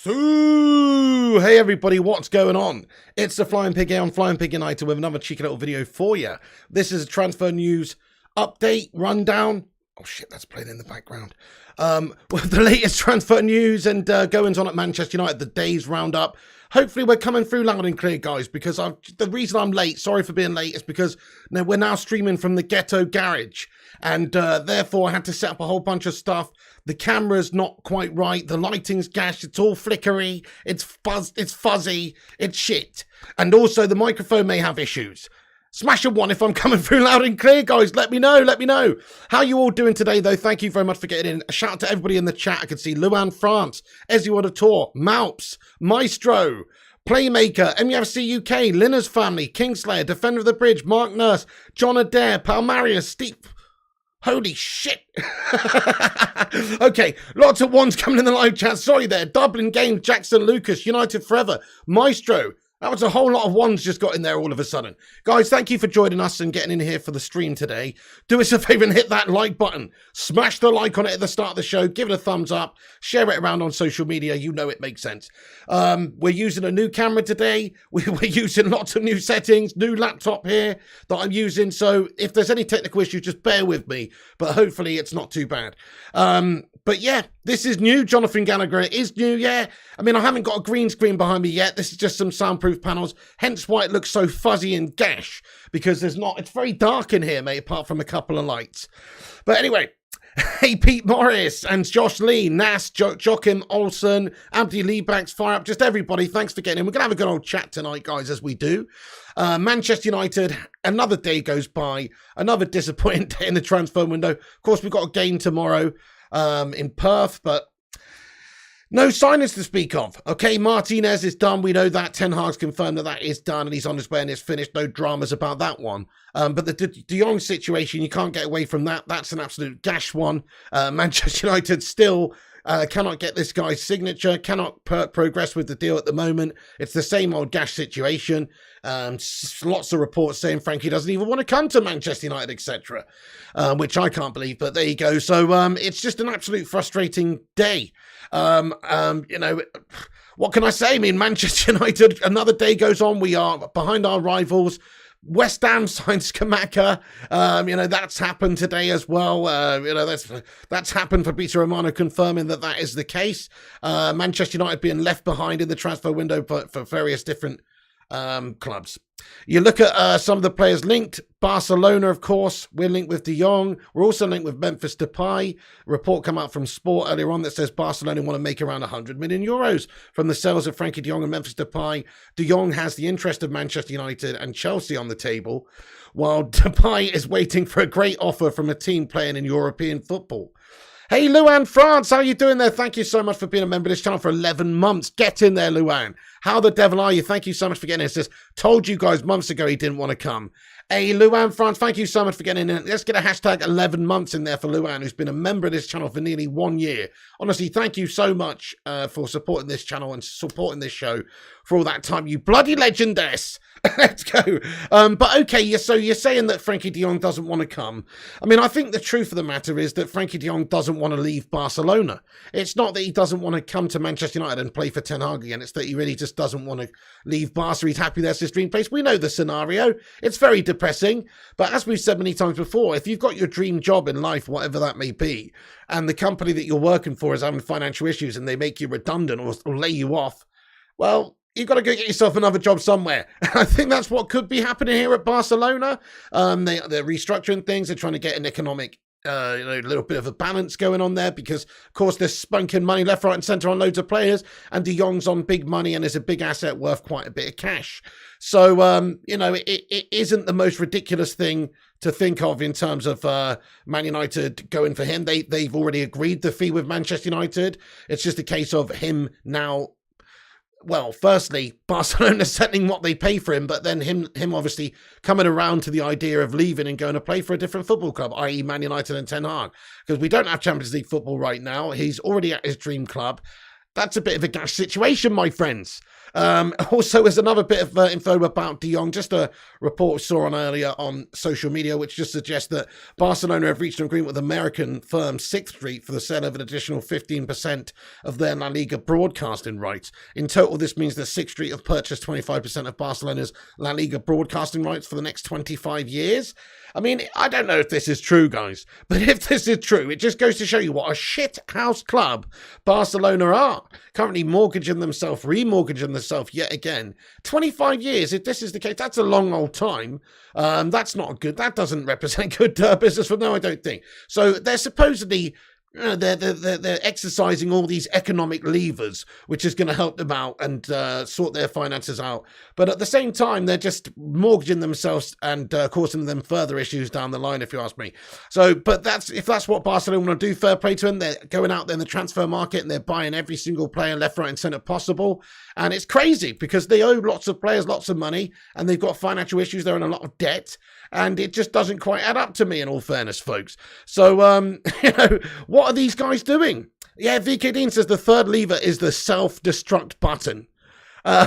So, hey everybody, what's going on? It's the Flying Pig here on Flying Pig United with another cheeky little video for you. This is a transfer news update, rundown. Oh shit, that's playing in the background. With the latest transfer news and goings on at Manchester United, the day's roundup. Hopefully we're coming through loud and clear, guys, because the reason I'm late, sorry for being late, is because we're now streaming from the Ghetto Garage. And therefore I had to set up a whole bunch of stuff. The camera's not quite right. The lighting's gashed. It's all flickery. It's fuzzy. It's shit. And also the microphone may have issues. Smash a one if I'm coming through loud and clear, guys. Let me know. Let me know. How you all doing today, though? Thank you very much for getting in. A shout out to everybody in the chat. I can see Luan France, Ezio Tour, Malps, Maestro, Playmaker, MUFC UK, Linner's Family, Kingslayer, Defender of the Bridge, Mark Nurse, John Adair, Palmarius, Steve. Holy shit. Okay, lots of ones coming in the live chat. Sorry there. Dublin Games, Jackson Lucas, United Forever, Maestro. That was a whole lot of ones just got in there all of a sudden. Guys, thank you for joining us and getting in here for the stream today. Do us a favor and hit that like button. Smash the like on it at the start of the show. Give it a thumbs up. Share it around on social media. You know it makes sense. We're using a new camera today. We're using lots of new settings. New laptop here that I'm using. So if there's any technical issues, just bear with me. But hopefully it's not too bad. But yeah, this is new. Jonathan Gallagher is new, yeah. I mean, I haven't got a green screen behind me yet. This is just some soundproof panels. Hence why it looks so fuzzy and gash. Because it's very dark in here, mate, apart from a couple of lights. But anyway, hey, Pete Morris and Josh Lee, Nas, Joachim Olsen, Abdi Leebacks, Fire Up, just everybody. Thanks for getting in. We're going to have a good old chat tonight, guys, as we do. Manchester United, another day goes by. Another disappointing day in the transfer window. Of course, we've got a game tomorrow in Perth, but no signings to speak of. Okay, Martinez is done. We know that. Ten Hag's confirmed that is done and he's on his way and it's finished. No dramas about that one. But the De Jong situation, you can't get away from that. That's an absolute gash one. Manchester United still cannot get this guy's signature, cannot progress with the deal at the moment. It's the same old gash situation. Lots of reports saying Frankie doesn't even want to come to Manchester United, etc., which I can't believe, but there you go. So it's just an absolute frustrating day. You know, what can I say? I mean, Manchester United, another day goes on. We are behind our rivals. West Ham signs Skamaka. You know, that's happened today as well. You know, that's happened for Peter Romano confirming that is the case. Manchester United being left behind in the transfer window for various different clubs. You look at some of the players linked. Barcelona, of course, we're linked with De Jong. We're also linked with Memphis Depay. A report come out from Sport earlier on that says Barcelona want to make around 100 million euros from the sales of Frankie De Jong and Memphis Depay. De Jong has the interest of Manchester United and Chelsea on the table, while Depay is waiting for a great offer from a team playing in European football. Hey, Luan France, how you doing there? Thank you so much for being a member of this channel for 11 months. Get in there, Luan. How the devil are you? Thank you so much for getting in. It says, told you guys months ago he didn't want to come. Hey, Luan France, thank you so much for getting in. Let's get a hashtag 11 months in there for Luan, who's been a member of this channel for nearly 1 year. Honestly, thank you so much for supporting this channel and supporting this show for all that time. You bloody legendess. Let's go. But okay, so you're saying that Frankie De Jong doesn't want to come. I mean, I think the truth of the matter is that Frankie De Jong doesn't want to leave Barcelona. It's not that he doesn't want to come to Manchester United and play for Ten Hag again. It's that he really just doesn't want to leave Barca. He's happy that's his dream place. We know the scenario. It's very depressing. But as we've said many times before, if you've got your dream job in life, whatever that may be, and the company that you're working for is having financial issues and they make you redundant or lay you off, well, you've got to go get yourself another job somewhere. I think that's what could be happening here at Barcelona. They're restructuring things. They're trying to get an economic, a little bit of a balance going on there because, of course, they're spunking money left, right and centre on loads of players. And De Jong's on big money and is a big asset worth quite a bit of cash. So, you know, it isn't the most ridiculous thing to think of in terms of Man United going for him. They've already agreed the fee with Manchester United. It's just a case of him now. Well, firstly, Barcelona settling what they pay for him, but then him obviously coming around to the idea of leaving and going to play for a different football club, i.e. Man United and Ten Hag. Because we don't have Champions League football right now. He's already at his dream club. That's a bit of a gash situation, my friends. Also, there's another bit of info about De Jong. Just a report we saw on earlier on social media, which just suggests that Barcelona have reached an agreement with American firm Sixth Street for the sale of an additional 15% of their La Liga broadcasting rights. In total, this means that Sixth Street have purchased 25% of Barcelona's La Liga broadcasting rights for the next 25 years. I mean, I don't know if this is true, guys, but if this is true, it just goes to show you what a shit house club Barcelona are. Currently remortgaging themselves yet again. 25 years, if this is the case, that's a long old time. That's not good. That doesn't represent good business for them, I don't think. So they're supposedly... They're exercising all these economic levers, which is going to help them out and sort their finances out. But at the same time, they're just mortgaging themselves and causing them further issues down the line, if you ask me. So, but if that's what Barcelona want to do, fair play to them. They're going out there in the transfer market and they're buying every single player left, right and centre possible. And it's crazy because they owe lots of players lots of money and they've got financial issues. They're in a lot of debt. And it just doesn't quite add up to me, in all fairness, folks. So, what are these guys doing? Yeah, VK Dean says the third lever is the self-destruct button.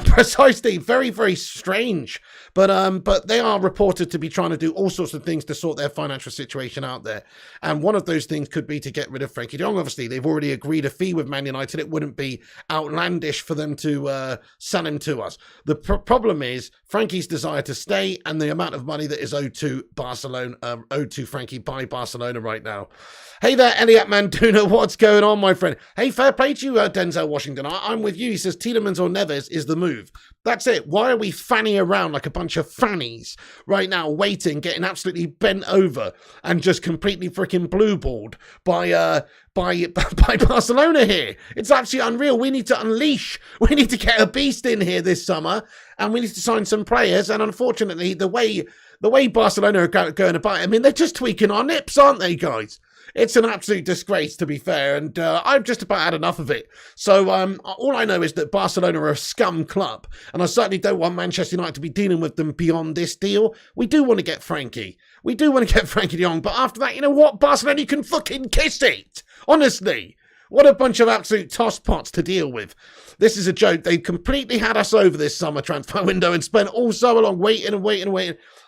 Precisely, very, very strange. But they are reported to be trying to do all sorts of things to sort their financial situation out there. And one of those things could be to get rid of Frankie de Jong. Obviously, they've already agreed a fee with Man United. It wouldn't be outlandish for them to sell him to us. The problem is Frankie's desire to stay and the amount of money that is owed to Barcelona, owed to Frankie by Barcelona right now. Hey there, Elliot Manduna. What's going on, my friend? Hey, fair play to you, Denzel Washington. I'm with you. He says Tielemans or Neves is the move. That's it. Why are we fanning around like a bunch of fannies right now, waiting, getting absolutely bent over and just completely freaking blue-balled by Barcelona here? It's absolutely unreal. We need to unleash. We need to get a beast in here this summer and we need to sign some players. And unfortunately, the way Barcelona are going about it, I mean, they're just tweaking our nips, aren't they, guys? It's an absolute disgrace, to be fair, and I've just about had enough of it. So all I know is that Barcelona are a scum club, and I certainly don't want Manchester United to be dealing with them beyond this deal. We do want to get Frankie. We do want to get Frankie de Jong, but after that, you know what? Barcelona, you can fucking kiss it. Honestly. What a bunch of absolute tosspots to deal with. This is a joke. They completely had us over this summer transfer window and spent all summer long waiting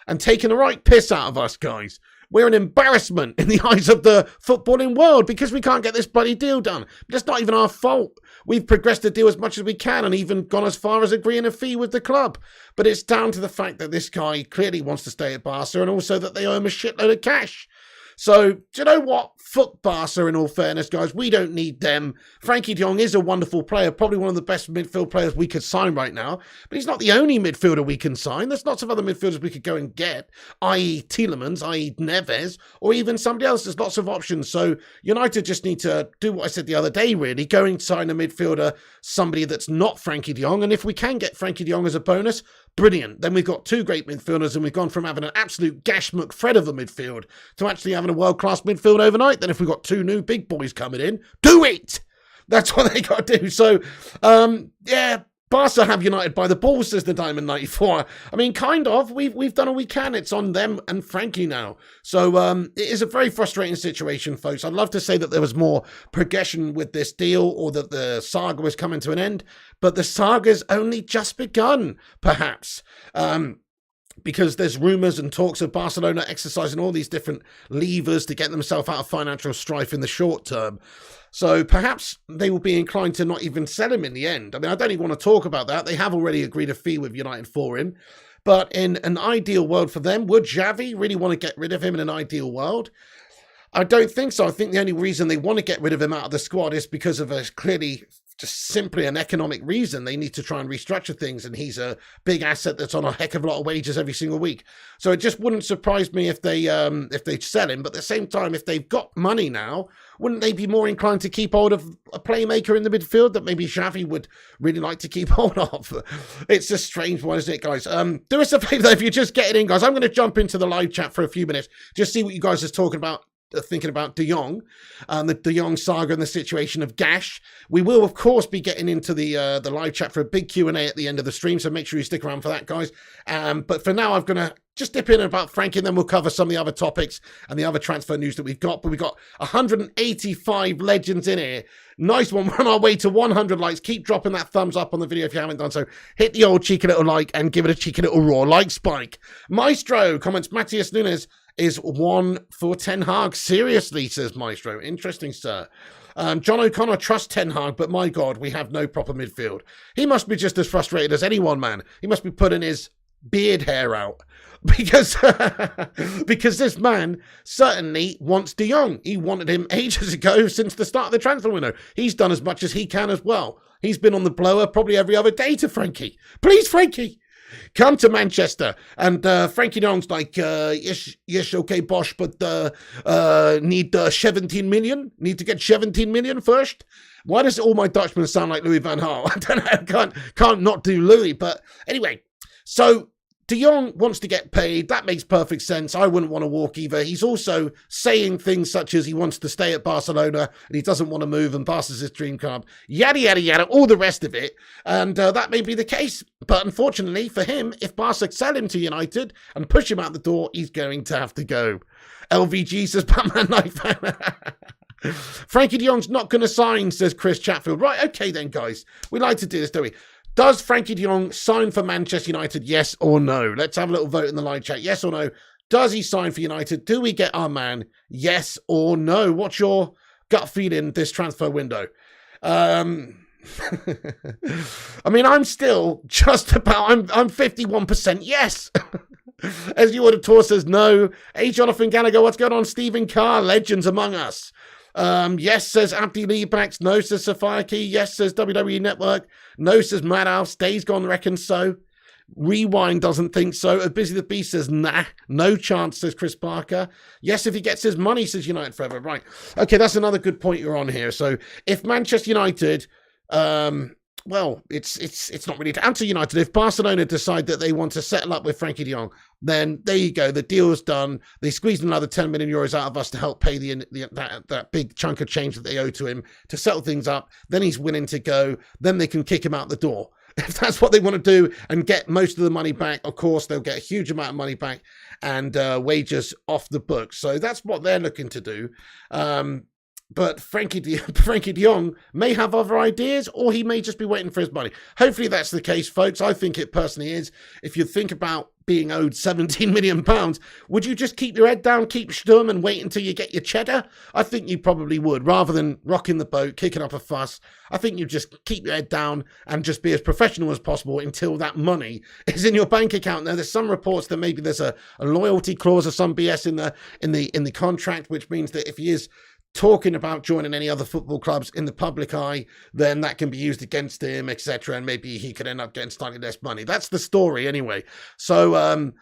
and taking the right piss out of us, guys. We're an embarrassment in the eyes of the footballing world because we can't get this bloody deal done. But it's not even our fault. We've progressed the deal as much as we can and even gone as far as agreeing a fee with the club. But it's down to the fact that this guy clearly wants to stay at Barca and also that they owe him a shitload of cash. So, do you know what? Fuck Barca, in all fairness, guys. We don't need them. Frankie de Jong is a wonderful player, probably one of the best midfield players we could sign right now. But he's not the only midfielder we can sign. There's lots of other midfielders we could go and get, i.e. Tielemans, i.e. Neves, or even somebody else. There's lots of options. So, United just need to do what I said the other day, really. Go and sign a midfielder, somebody that's not Frankie de Jong. And if we can get Frankie de Jong as a bonus, brilliant. Then we've got two great midfielders and we've gone from having an absolute gash McFred of the midfield to actually having a world-class midfield overnight. Then if we've got two new big boys coming in, do it! That's what they got to do. So, yeah, Barca have United by the balls, says the Diamond 94. I mean, kind of. We've done all we can. It's on them and Frankie now. So it is a very frustrating situation, folks. I'd love to say that there was more progression with this deal or that the saga was coming to an end, but the saga's only just begun, perhaps. Because there's rumours and talks of Barcelona exercising all these different levers to get themselves out of financial strife in the short term. So perhaps they will be inclined to not even sell him in the end. I mean, I don't even want to talk about that. They have already agreed a fee with United for him. But in an ideal world for them, would Xavi really want to get rid of him in an ideal world? I don't think so. I think the only reason they want to get rid of him out of the squad is because of a clearly just simply an economic reason. They need to try and restructure things, and he's a big asset that's on a heck of a lot of wages every single week. So it just wouldn't surprise me if they sell him. But at the same time, if they've got money now, wouldn't they be more inclined to keep hold of a playmaker in the midfield that maybe Xavi would really like to keep hold of? It's a strange one, isn't it, guys? Do us a favour, if you're just getting in, guys. I'm going to jump into the live chat for a few minutes, just see what you guys are talking about. thinking about De Jong, the De Jong saga and the situation of Gash. We will, of course, be getting into the live chat for a big Q&A at the end of the stream, so make sure you stick around for that, guys. But for now, I'm going to just dip in about Frankie, and then we'll cover some of the other topics and the other transfer news that we've got. But we've got 185 legends in here. Nice one. We're on our way to 100 likes. Keep dropping that thumbs up on the video if you haven't done so. Hit the old cheeky little like and give it a cheeky little roar like Spike. Maestro comments, Matthias Nunes is one for Ten Hag. Seriously, says Maestro. Interesting, sir. John O'Connor trusts Ten Hag, but my God, we have no proper midfield. He must be just as frustrated as anyone, man. He must be putting his beard hair out. Because this man certainly wants De Jong. He wanted him ages ago, since the start of the transfer window. He's done as much as he can as well. He's been on the blower probably every other day to Frankie. Please, Frankie, come to Manchester. And Frankie De Jong's like, yes, okay, Bosch, but need 17 million? Need to get 17 million first? Why does all my Dutchmen sound like Louis van Gaal? I don't know, can't not do Louis. But anyway, so De Jong wants to get paid. That makes perfect sense. I wouldn't want to walk either. He's also saying things such as he wants to stay at Barcelona and he doesn't want to move, and Barca's his dream club. Yada, yada, yada, all the rest of it. And that may be the case. But unfortunately for him, if Barca sell him to United and push him out the door, he's going to have to go. LVG says, Batman Knife. Frankie De Jong's not going to sign, says Chris Chatfield. Right, okay then, guys. We like to do this, don't we? Does Frankie De Jong sign for Manchester United, yes or no? Let's have a little vote in the live chat. Yes or no? Does he sign for United? Do we get our man? Yes or no? What's your gut feeling this transfer window? I mean, I'm still just about, I'm 51% yes. As you ordered, Tor says no. Hey, Jonathan Gallagher, what's going on? Stephen Carr, legends among us. Yes, says Abdi Leebax. No, says Sophia Key. Yes, says WWE Network. No, says Madhouse. Days Gone reckons so. Rewind doesn't think so. Busy the Beast says nah. No chance, says Chris Parker. Yes, if he gets his money, says United Forever. Right. Okay, that's another good point you're on here. So if Manchester United, well, it's not really to answer United. If Barcelona decide that they want to settle up with Frankie De Jong, then there you go. The deal's done. They squeezed another 10 million euros out of us to help pay that big chunk of change that they owe to him to settle things up. Then he's willing to go. Then they can kick him out the door. If that's what they want to do and get most of the money back, of course, they'll get a huge amount of money back and wages off the books. So that's what they're looking to do. But Frankie De Jong may have other ideas, or he may just be waiting for his money. Hopefully that's the case, folks. I think it personally is. If you think about being owed £17 million, would you just keep your head down, keep stum, and wait until you get your cheddar? I think you probably would. Rather than rocking the boat, kicking up a fuss, I think you just keep your head down and just be as professional as possible until that money is in your bank account. Now, there's some reports that maybe there's a loyalty clause or some BS in the contract, which means that if he is talking about joining any other football clubs in the public eye, then that can be used against him, etc. And maybe he could end up getting slightly less money. That's the story anyway. So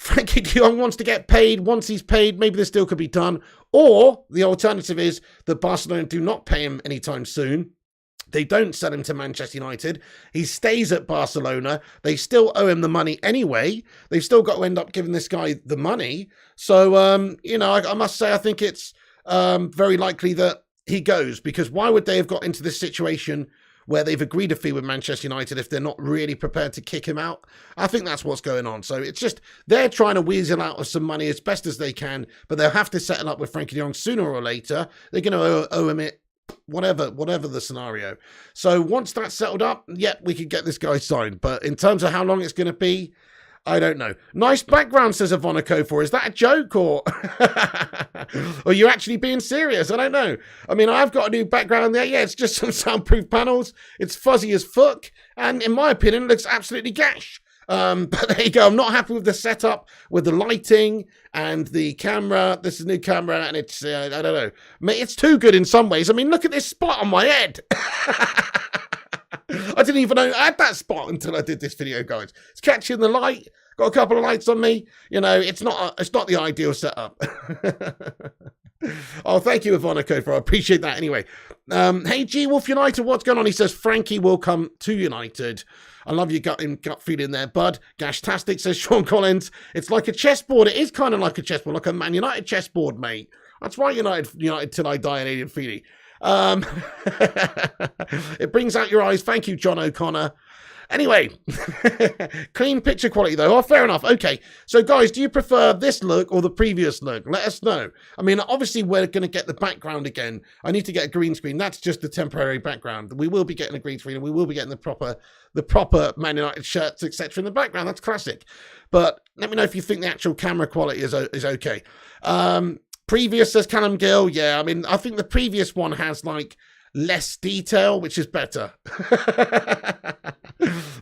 Frankie De Jong wants to get paid. Once he's paid, maybe this deal could be done. Or the alternative is that Barcelona do not pay him anytime soon. They don't sell him to Manchester United. He stays at Barcelona. They still owe him the money anyway. They've still got to end up giving this guy the money. So, I must say, I think it's very likely that he goes, because why would they have got into this situation where they've agreed a fee with Manchester United if they're not really prepared to kick him out? I think that's what's going on. So it's just, they're trying to weasel out of some money as best as they can, but they'll have to settle up with Frankie De Jong sooner or later. They're going to owe him it. Whatever the scenario. So once that's settled up, we could get this guy signed. But in terms of how long it's going to be, I don't know. Nice background, says Ivonico for. Is that a joke or are you actually being serious? I don't know. I mean, I've got a new background there. Yeah, it's just some soundproof panels. It's fuzzy as fuck. And in my opinion, it looks absolutely gash. But there you go. I'm not happy with the setup, with the lighting and the camera. This is a new camera, and it's, I don't know. It's too good in some ways. I mean, look at this spot on my head. I didn't even know I had that spot until I did this video, guys. It's catching the light. Got a couple of lights on me. You know, it's not the ideal setup. Oh, thank you, Ivana Kofor. I appreciate that anyway. Hey, G Wolf United, what's going on? He says Frankie will come to United. I love your gut feeling there, bud. Gashtastic says Sean Collins. It's like a chessboard. It is kind of like a chessboard, like a Man United chessboard, mate. That's right, United till I die, and Aiden Feely. It brings out your eyes. Thank you, John O'Connor. Anyway, clean picture quality though. Oh, fair enough. Okay, so guys, do you prefer this look or the previous look? Let us know. I mean, obviously we're going to get the background again. I need to get a green screen. That's just the temporary background. We will be getting a green screen, and we will be getting the proper Man United shirts, etc. in the background. That's classic. But let me know if you think the actual camera quality is okay. Previous, says Callum Gill. Yeah, I mean, I think the previous one has like less detail, which is better.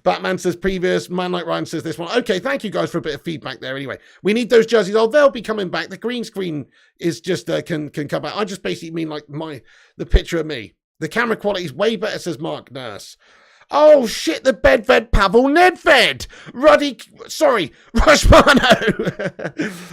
Batman says previous. Man Like Ryan says this one. Okay, thank you guys for a bit of feedback there. Anyway, we need those jerseys. Oh, they'll be coming back. The green screen is just can come back. I just basically mean like the picture of me. The camera quality is way better, says Mark Nurse. Oh shit, the Bedved Pavel Nedved! Rushmano!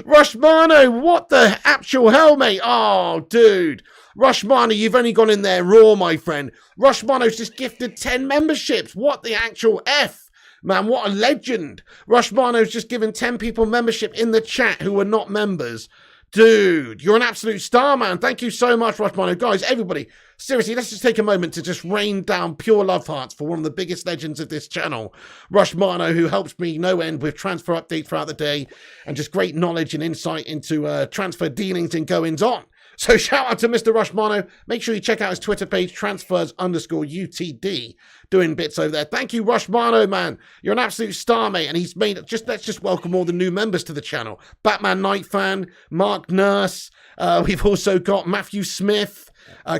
Rushmano, what the actual hell, mate? Oh, dude. Rushmano, you've only gone in there raw, my friend. Rushmano's just gifted 10 memberships. What the actual F? Man, what a legend. Rushmano's just given 10 people membership in the chat who are not members. Dude, you're an absolute star, man. Thank you so much, Rushmano. Guys, everybody, seriously, let's just take a moment to just rain down pure love hearts for one of the biggest legends of this channel, Rushmano, who helps me no end with transfer updates throughout the day and just great knowledge and insight into transfer dealings and goings on. So shout out to Mr. Rushmano. Make sure you check out his Twitter page, transfers_UTD, doing bits over there. Thank you, Rushmano, man. You're an absolute star, mate. And he's made let's just welcome all the new members to the channel. Batman Night Fan, Mark Nurse. We've also got Matthew Smith,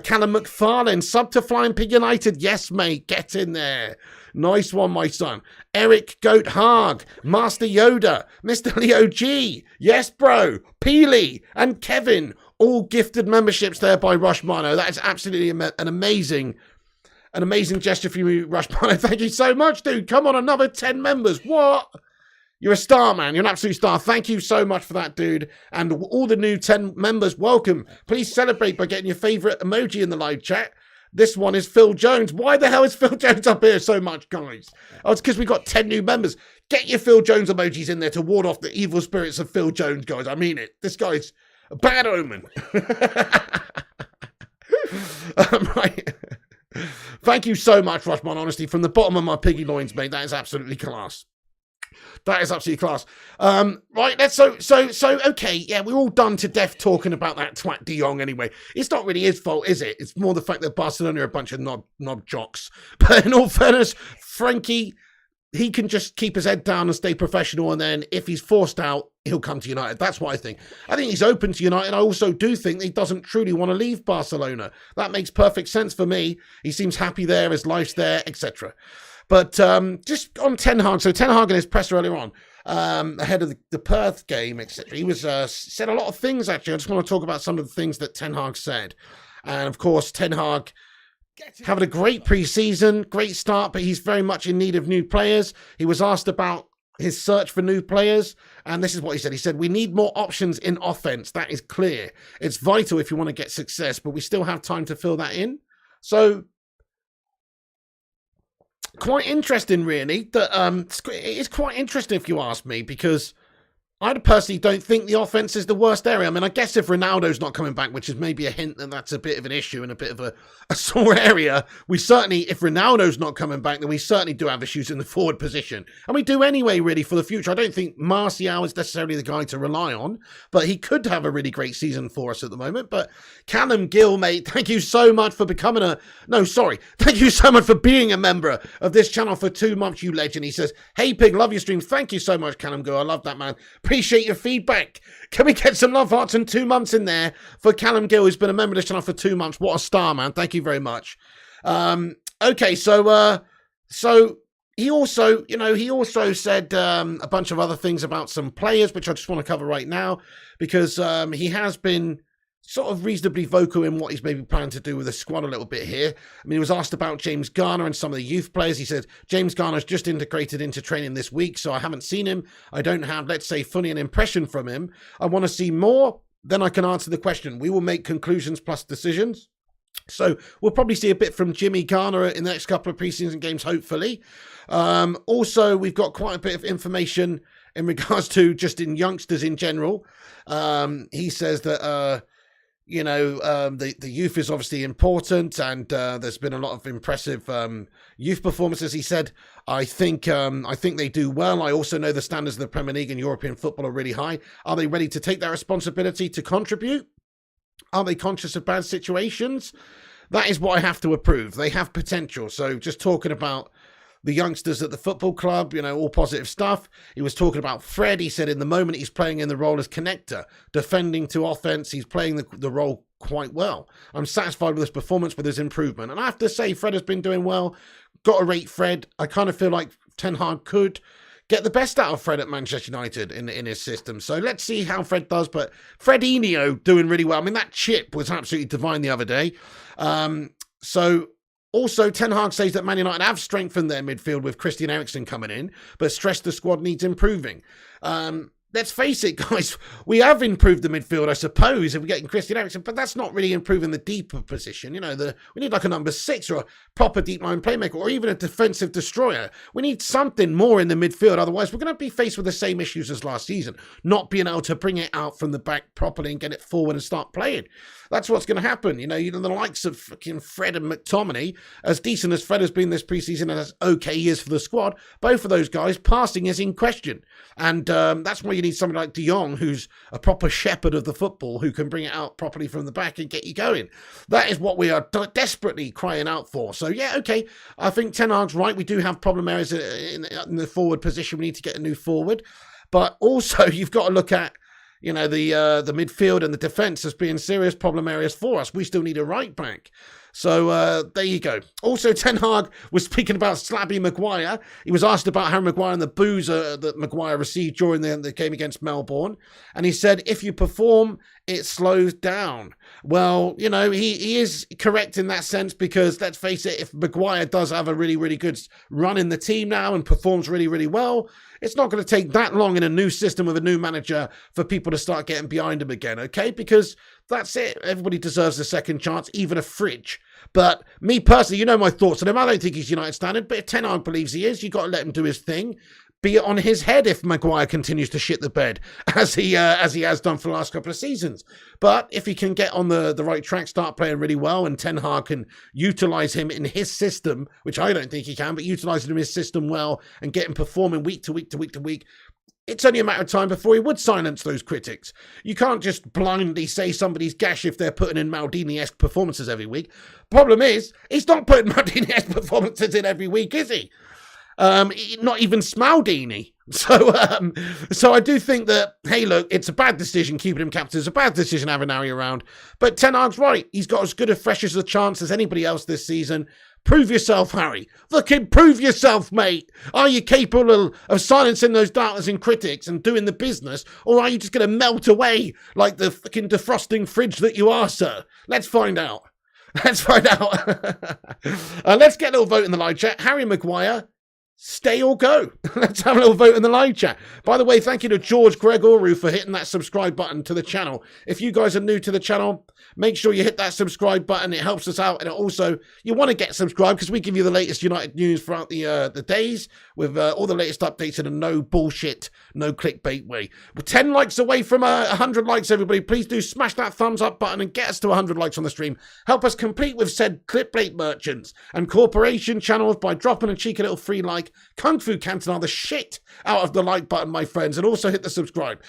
Callum McFarlane, sub to Flying Pig United. Yes, mate, get in there. Nice one, my son. Eric Goat Haag, Master Yoda, Mr. Leo G. Yes, bro. Peely and Kevin. All gifted memberships there by Rushmano. That is absolutely an amazing gesture for you, Rushmano. Thank you so much, dude. Come on, another 10 members. What? You're a star, man. You're an absolute star. Thank you so much for that, dude. And all the new 10 members, welcome. Please celebrate by getting your favorite emoji in the live chat. This one is Phil Jones. Why the hell is Phil Jones up here so much, guys? Oh, it's because we got 10 new members. Get your Phil Jones emojis in there to ward off the evil spirits of Phil Jones, guys. I mean it. This guy's a bad omen. Right. Thank you so much, Rushman. Honestly, from the bottom of my piggy loins, mate, that is absolutely class. That is absolutely class. Right, let's so okay, yeah, we're all done to death talking about that twat De Jong anyway. It's not really his fault, is it? It's more the fact that Barcelona are a bunch of knob jocks. But in all fairness, Frankie, he can just keep his head down and stay professional, and then if he's forced out, he'll come to United. That's what I think. I think he's open to United. I also do think he doesn't truly want to leave Barcelona. That makes perfect sense for me. He seems happy there, his life's there, etc. But just on Ten Hag, so Ten Hag in his press earlier on, ahead of the Perth game, etc., he was said a lot of things, actually. I just want to talk about some of the things that Ten Hag said. And, of course, Ten Hag having a great pre-season, great start, but he's very much in need of new players. He was asked about his search for new players, and this is what he said. He said, we need more options in offense. That is clear. It's vital if you want to get success, but we still have time to fill that in. So, quite interesting, really. That it's quite interesting if you ask me, because I personally don't think the offense is the worst area. I mean, I guess if Ronaldo's not coming back, which is maybe a hint that that's a bit of an issue and a bit of a sore area, we certainly, if Ronaldo's not coming back, then we certainly do have issues in the forward position. And we do anyway, really, for the future. I don't think Martial is necessarily the guy to rely on, but he could have a really great season for us at the moment. But Callum Gill, mate, thank you so much for becoming thank you so much for being a member of this channel for 2 months, you legend. He says, hey, Pig, love your stream. Thank you so much, Callum Gill. I love that, man. Appreciate your feedback. Can we get some love hearts and 2 months in there for Callum Gill, who's been a member of this channel for 2 months? What a star, man. Thank you very much. Okay, so he also said a bunch of other things about some players, which I just want to cover right now, because he has been sort of reasonably vocal in what he's maybe planning to do with the squad a little bit here. I mean, he was asked about James Garner and some of the youth players. He said, James Garner's just integrated into training this week, so I haven't seen him. I don't have, let's say, fully an impression from him. I want to see more. then I can answer the question. We will make conclusions plus decisions. So we'll probably see a bit from Jimmy Garner in the next couple of preseason games, hopefully. Also, we've got quite a bit of information in regards to just in youngsters in general. He says that, the youth is obviously important, and there's been a lot of impressive youth performances. He said, I think they do well. I also know the standards of the Premier League and European football are really high. Are they ready to take that responsibility to contribute? Are they conscious of bad situations? That is what I have to approve. They have potential. So just talking about the youngsters at the football club, all positive stuff. He was talking about Fred. He said in the moment he's playing in the role as connector, defending to offense. He's playing the role quite well. I'm satisfied with his performance, with his improvement. And I have to say, Fred has been doing well. Got to rate Fred. I kind of feel like Ten Hag could get the best out of Fred at Manchester United in his system. So let's see how Fred does. But Fredinho doing really well. I mean, that chip was absolutely divine the other day. Also, Ten Hag says that Man United have strengthened their midfield with Christian Eriksen coming in, but stressed the squad needs improving. Let's face it, guys, we have improved the midfield, I suppose, if we're getting Christian Eriksen, but that's not really improving the deeper position. We need like a number 6 or a proper deep line playmaker or even a defensive destroyer. We need something more in the midfield. Otherwise, we're going to be faced with the same issues as last season, not being able to bring it out from the back properly and get it forward and start playing. That's what's going to happen. The likes of fucking Fred and McTominay, as decent as Fred has been this preseason and as okay he is for the squad, both of those guys, passing is in question. And that's why you need somebody like Jong, who's a proper shepherd of the football, who can bring it out properly from the back and get you going. That is what we are desperately crying out for. So, yeah, okay, I think Ten Hag's right. We do have problem areas in the forward position. We need to get a new forward. But also, you've got to look at the midfield and the defence as being serious problem areas for us. We still need a right back. So there you go. Also, Ten Hag was speaking about Slabby Maguire. He was asked about Harry Maguire and the boos that Maguire received during the game against Melbourne. And he said, if you perform, it slows down. Well, he is correct in that sense, because let's face it, if Maguire does have a really, really good run in the team now and performs really, really well, it's not going to take that long in a new system with a new manager for people to start getting behind him again, okay? Because that's it. Everybody deserves a second chance, even a fridge. But me personally, my thoughts on him. I don't think he's United standard, but if Ten Hag believes he is, you've got to let him do his thing. Be it on his head if Maguire continues to shit the bed, as he has done for the last couple of seasons. But if he can get on the right track, start playing really well, and Ten Hag can utilise him in his system, which I don't think he can, but utilise him in his system well and get him performing week to week to week to week, it's only a matter of time before he would silence those critics. You can't just blindly say somebody's gash if they're putting in Maldini-esque performances every week. Problem is, he's not putting Maldini-esque performances in every week, is he? Not even Smaldini. So I do think that, hey, look, it's a bad decision keeping him captain. It's a bad decision having Harry around. But Ten Hag's right. He's got as good a fresh as a chance as anybody else this season. Prove yourself, Harry. Fucking prove yourself, mate. Are you capable of silencing those doubters and critics and doing the business, or are you just going to melt away like the fucking defrosting fridge that you are, sir? Let's find out. Let's get a little vote in the live chat. Harry Maguire, stay or go? Let's have a little vote in the live chat. By the way, thank you to George Gregoru for hitting that subscribe button to the channel. If you guys are new to the channel, make sure you hit that subscribe button. It helps us out. And also, you want to get subscribed because we give you the latest United news throughout the days with all the latest updates in a no bullshit, no clickbait way. We're 10 likes away from 100 likes, everybody. Please do smash that thumbs up button and get us to 100 likes on the stream. Help us complete with said clickbait merchants and corporation channels by dropping a cheeky little free like. Kung Fu Canton are the shit out of the like button, my friends, and also hit the subscribe.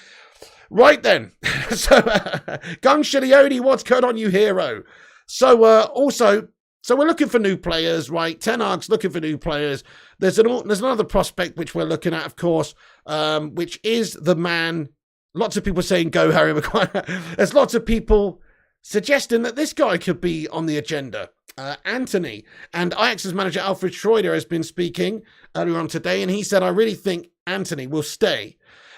Right then, so Gung Shilioni, what's going on, you hero? So we're looking for new players, right? Ten Hag's looking for new players. There's another prospect which we're looking at, of course, which is the man. Lots of people saying go Harry Maguire. There's lots of people suggesting that this guy could be on the agenda. Antony, and Ajax's manager Alfred Schroeder has been speaking earlier on today, and he said, I really think Antony will stay.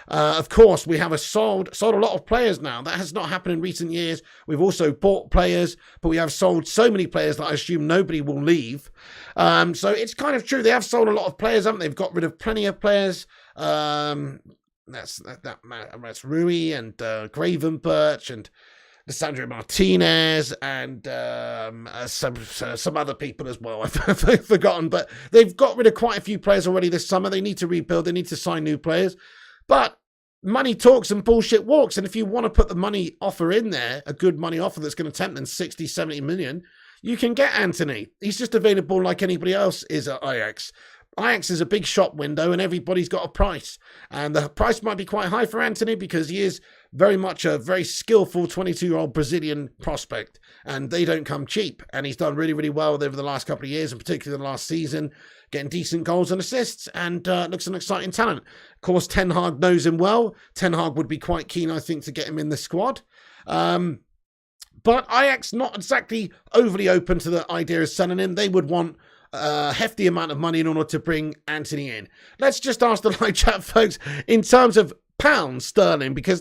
Of course, we have sold a lot of players now. That has not happened in recent years. We've also bought players, but we have sold so many players that I assume nobody will leave. So it's kind of true. They have sold a lot of players, haven't they? They've got rid of plenty of players. that's Rui and Gravenberch and Lissandro Martinez and some other people as well. I've forgotten, but they've got rid of quite a few players already this summer. They need to rebuild. They need to sign new players. But money talks and bullshit walks. And if you want to put the money offer in there, a good money offer that's going to tempt them 60, 70 million, you can get Antony. He's just available like anybody else is at Ajax. Ajax is a big shop window and everybody's got a price. And the price might be quite high for Antony because he is very much a very skillful 22-year-old Brazilian prospect. And they don't come cheap. And he's done really, really well over the last couple of years, and particularly the last season, getting decent goals and assists, and looks an exciting talent. Of course, Ten Hag knows him well. Ten Hag would be quite keen, I think, to get him in the squad. But Ajax not exactly overly open to the idea of selling him. They would want a hefty amount of money in order to bring Antony in. Let's just ask the live chat, folks, in terms of pounds sterling, because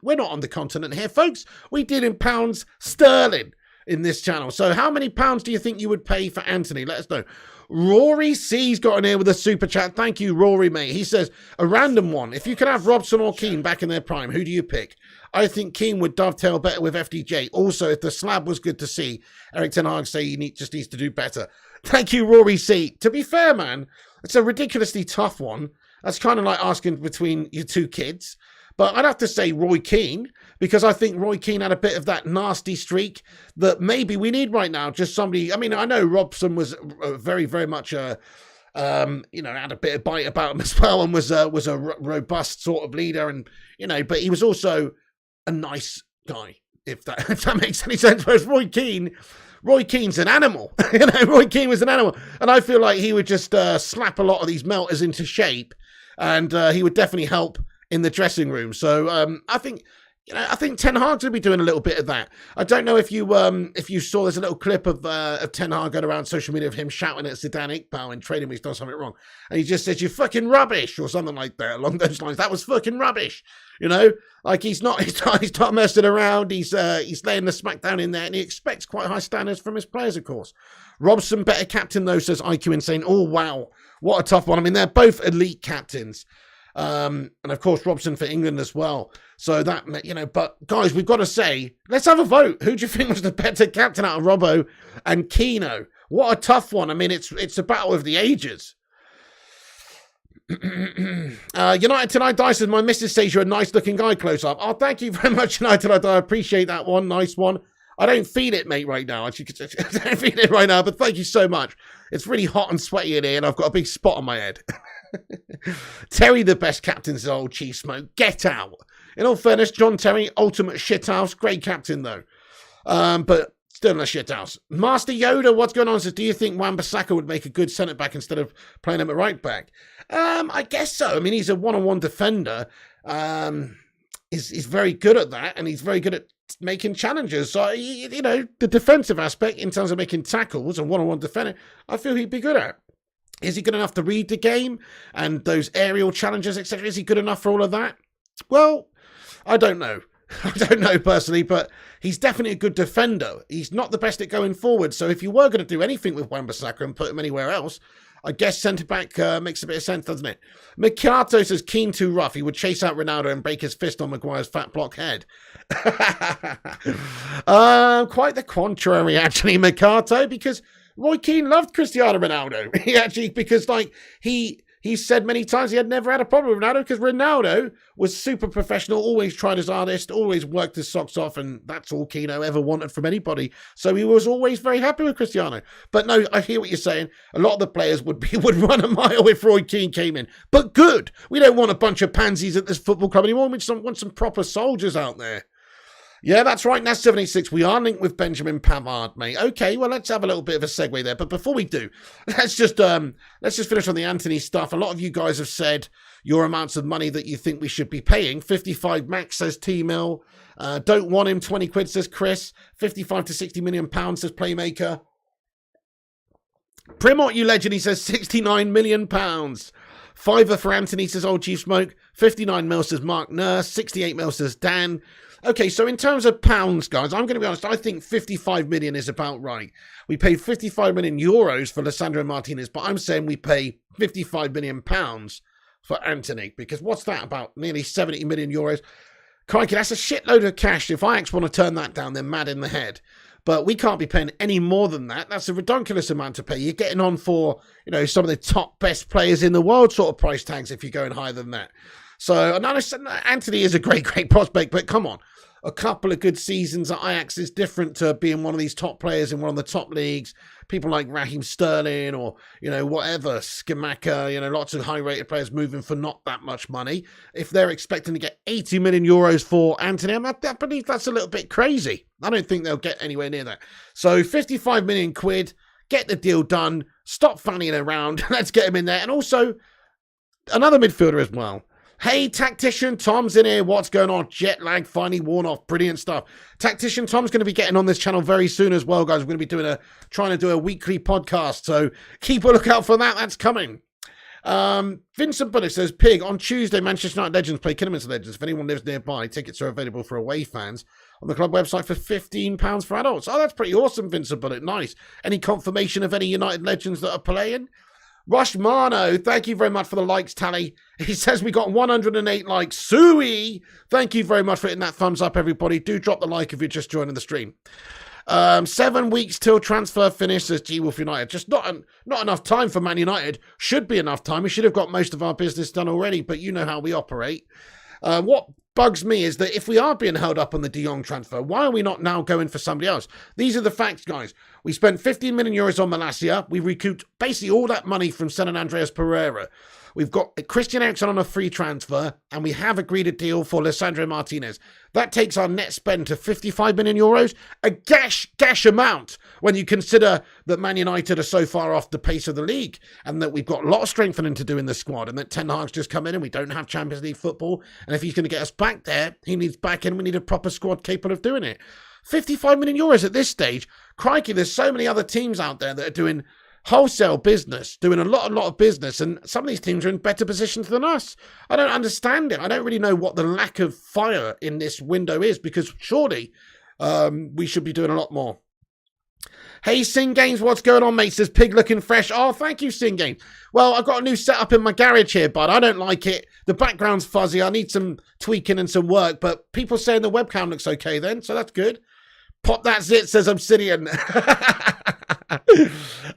we're not on the continent here, folks. We deal in pounds sterling in this channel. So how many pounds do you think you would pay for Antony? Let us know. Rory C's got in here with a super chat. Thank you, Rory, mate. He says, a random one. If you could have Robson or Keane back in their prime, who do you pick? I think Keane would dovetail better with FDJ. Also, if the slab was good to see, Erik ten Hag say he just needs to do better. Thank you, Rory C. To be fair, man, it's a ridiculously tough one. That's kind of like asking between your two kids. But I'd have to say Roy Keane, because I think Roy Keane had a bit of that nasty streak that maybe we need right now. Just somebody, I mean, I know Robson was very, very much had a bit of bite about him as well, and was a robust sort of leader, and but he was also a nice guy, if that makes any sense. Whereas Roy Keane's an animal. Roy Keane was an animal, and I feel like he would just slap a lot of these melters into shape, and he would definitely help in the dressing room. So I think Ten Hag's going to be doing a little bit of that. I don't know if you saw, there's a little clip of Ten Hag going around social media of him shouting at Zidane Iqbal in training when he's done something wrong. And he just says, "You're fucking rubbish," or something like that, along those lines. That was fucking rubbish. Like he's not messing around. He's laying the smack down in there, and he expects quite high standards from his players, of course. Robson, better captain though, says IQ Insane. Oh, wow. What a tough one. I mean, they're both elite captains. And of course, Robson for England as well. So that, but guys, we've got to say, let's have a vote. Who do you think was the better captain out of Robbo and Keno? What a tough one. I mean, it's a battle of the ages. United Tonight Die says, my missus says you're a nice looking guy close up. Oh, thank you very much, United Tonight Die. I appreciate that one. Nice one. I don't feel it, mate, right now. I don't feel it right now, but thank you so much. It's really hot and sweaty in here, and I've got a big spot on my head. Terry, the best captain, says old Chief Smoke. Get out. In all fairness, John Terry, ultimate shithouse. Great captain, though. But still in a shithouse. Master Yoda, what's going on? Says, do you think Wan-Bissaka would make a good centre-back instead of playing him at right-back? I guess so. I mean, he's a one-on-one defender. He's very good at that, and he's very good at making challenges. So, the defensive aspect in terms of making tackles and one-on-one defending, I feel he'd be good at. Is he good enough to read the game and those aerial challenges, etc.? Is he good enough for all of that? Well, I don't know. I don't know personally, but he's definitely a good defender. He's not the best at going forward. So if you were going to do anything with Wan-Bissaka and put him anywhere else, I guess centre-back makes a bit of sense, doesn't it? Mikato says, Keane too rough. He would chase out Ronaldo and break his fist on Maguire's fat block head. Quite the contrary, actually, Mikato, because Roy Keane loved Cristiano Ronaldo. He actually, because he said many times he had never had a problem with Ronaldo because Ronaldo was super professional, always tried his hardest, always worked his socks off, and that's all Keno ever wanted from anybody. So he was always very happy with Cristiano. But no, I hear what you're saying. A lot of the players would run a mile if Roy Keane came in. But good. We don't want a bunch of pansies at this football club anymore. We want some proper soldiers out there. Yeah, that's right, Nas76. We are linked with Benjamin Pavard, mate. Okay, well, let's have a little bit of a segue there. But before we do, let's just finish on the Antony stuff. A lot of you guys have said your amounts of money that you think we should be paying. 55 max, says T-Mill. Don't want him, 20 quid, says Chris. 55 to 60 million pounds, says Playmaker. Primort, you legend, he says 69 million pounds. Fiver for Antony, says Old Chief Smoke. 59 mil, says Mark Nurse. 68 mil, says Dan. Okay, so in terms of pounds, guys, I'm going to be honest, I think 55 million is about right. We paid 55 million euros for Lissandro Martinez, but I'm saying we pay 55 million pounds for Antony, because what's that, about nearly 70 million euros? Crikey, that's a shitload of cash. If Ajax want to turn that down, they're mad in the head. But we can't be paying any more than that. That's a ridiculous amount to pay. You're getting on for, some of the top best players in the world sort of price tags if you're going higher than that. So, and Antony is a great, great prospect, but come on. A couple of good seasons at Ajax is different to being one of these top players in one of the top leagues. People like Raheem Sterling or, whatever, Skamaka, lots of high-rated players moving for not that much money. If they're expecting to get 80 million euros for Antony, I believe that's a little bit crazy. I don't think they'll get anywhere near that. So 55 million quid, get the deal done, stop fannying around, let's get him in there. And also, another midfielder as well. Hey, Tactician Tom's in here. What's going on? Jet lag finally worn off. Brilliant stuff. Tactician Tom's going to be getting on this channel very soon as well, guys. We're going to be trying to do a weekly podcast, so keep a lookout for that. That's coming. Vincent Bullock says, Pig, on Tuesday, Manchester United Legends play Kidderminster Legends. If anyone lives nearby, tickets are available for away fans on the club website for £15 for adults. Oh, that's pretty awesome, Vincent Bullock. Nice. Any confirmation of any United Legends that are playing? Rush Marno, thank you very much for the likes tally. He says we got 108 likes. Suey, thank you very much for hitting that thumbs up, everybody. Do drop the like if you're just joining the stream. 7 weeks till transfer finish, says G-Wolf United. Just not enough time for Man United. Should be enough time. We should have got most of our business done already, but you know how we operate. What bugs me is that if we are being held up on the De Jong transfer, why are we not now going for somebody else? These are the facts, guys. We spent 15 million euros on Malacia. We recouped basically all that money from San Andreas Pereira. We've got Christian Eriksen on a free transfer, and we have agreed a deal for Lisandro Martinez. That takes our net spend to 55 million euros, a gash amount when you consider that Man United are so far off the pace of the league, and that we've got a lot of strengthening to do in the squad, and that Ten Hag's just come in and we don't have Champions League football, and if he's going to get us back there, he needs back in. We need a proper squad capable of doing it. 55 million euros at this stage. Crikey, there's so many other teams out there that are doing wholesale business, doing a lot of business, and some of these teams are in better positions than us. I don't understand it. I don't really know what the lack of fire in this window is, because surely we should be doing a lot more. Hey, Sing Games, what's going on, mate? Says Pig looking fresh. Oh, thank you, Sing Games. Well, I've got a new setup in my garage here, bud. I don't like it. The background's fuzzy. I need some tweaking and some work, but people saying the webcam looks okay then, so that's good. Pop that zit, says Obsidian.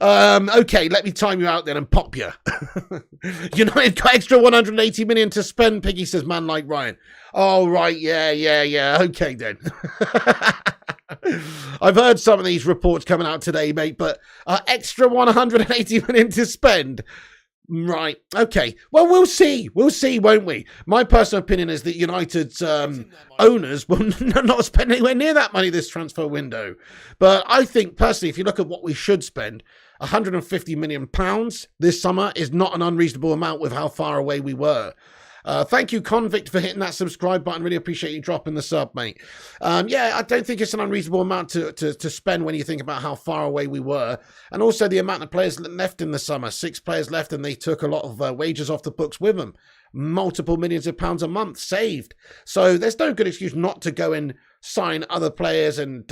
Okay, let me time you out then and pop you. United got extra 180 million to spend, Piggy, says man like Ryan. Oh, right, yeah. Okay, then. I've heard some of these reports coming out today, mate, but extra 180 million to spend. Right, okay. Well, we'll see, won't we? My personal opinion is that United's owners will not spend anywhere near that money this transfer window. But I think, personally, if you look at what we should spend, £150 million this summer is not an unreasonable amount with how far away we were. Thank you, Convict, for hitting that subscribe button. Really appreciate you dropping the sub, mate. Yeah, I don't think it's an unreasonable amount to spend when you think about how far away we were. And also the amount of players left in the summer. 6 players left, and they took a lot of wages off the books with them. Multiple millions of pounds a month saved. So there's no good excuse not to go and sign other players and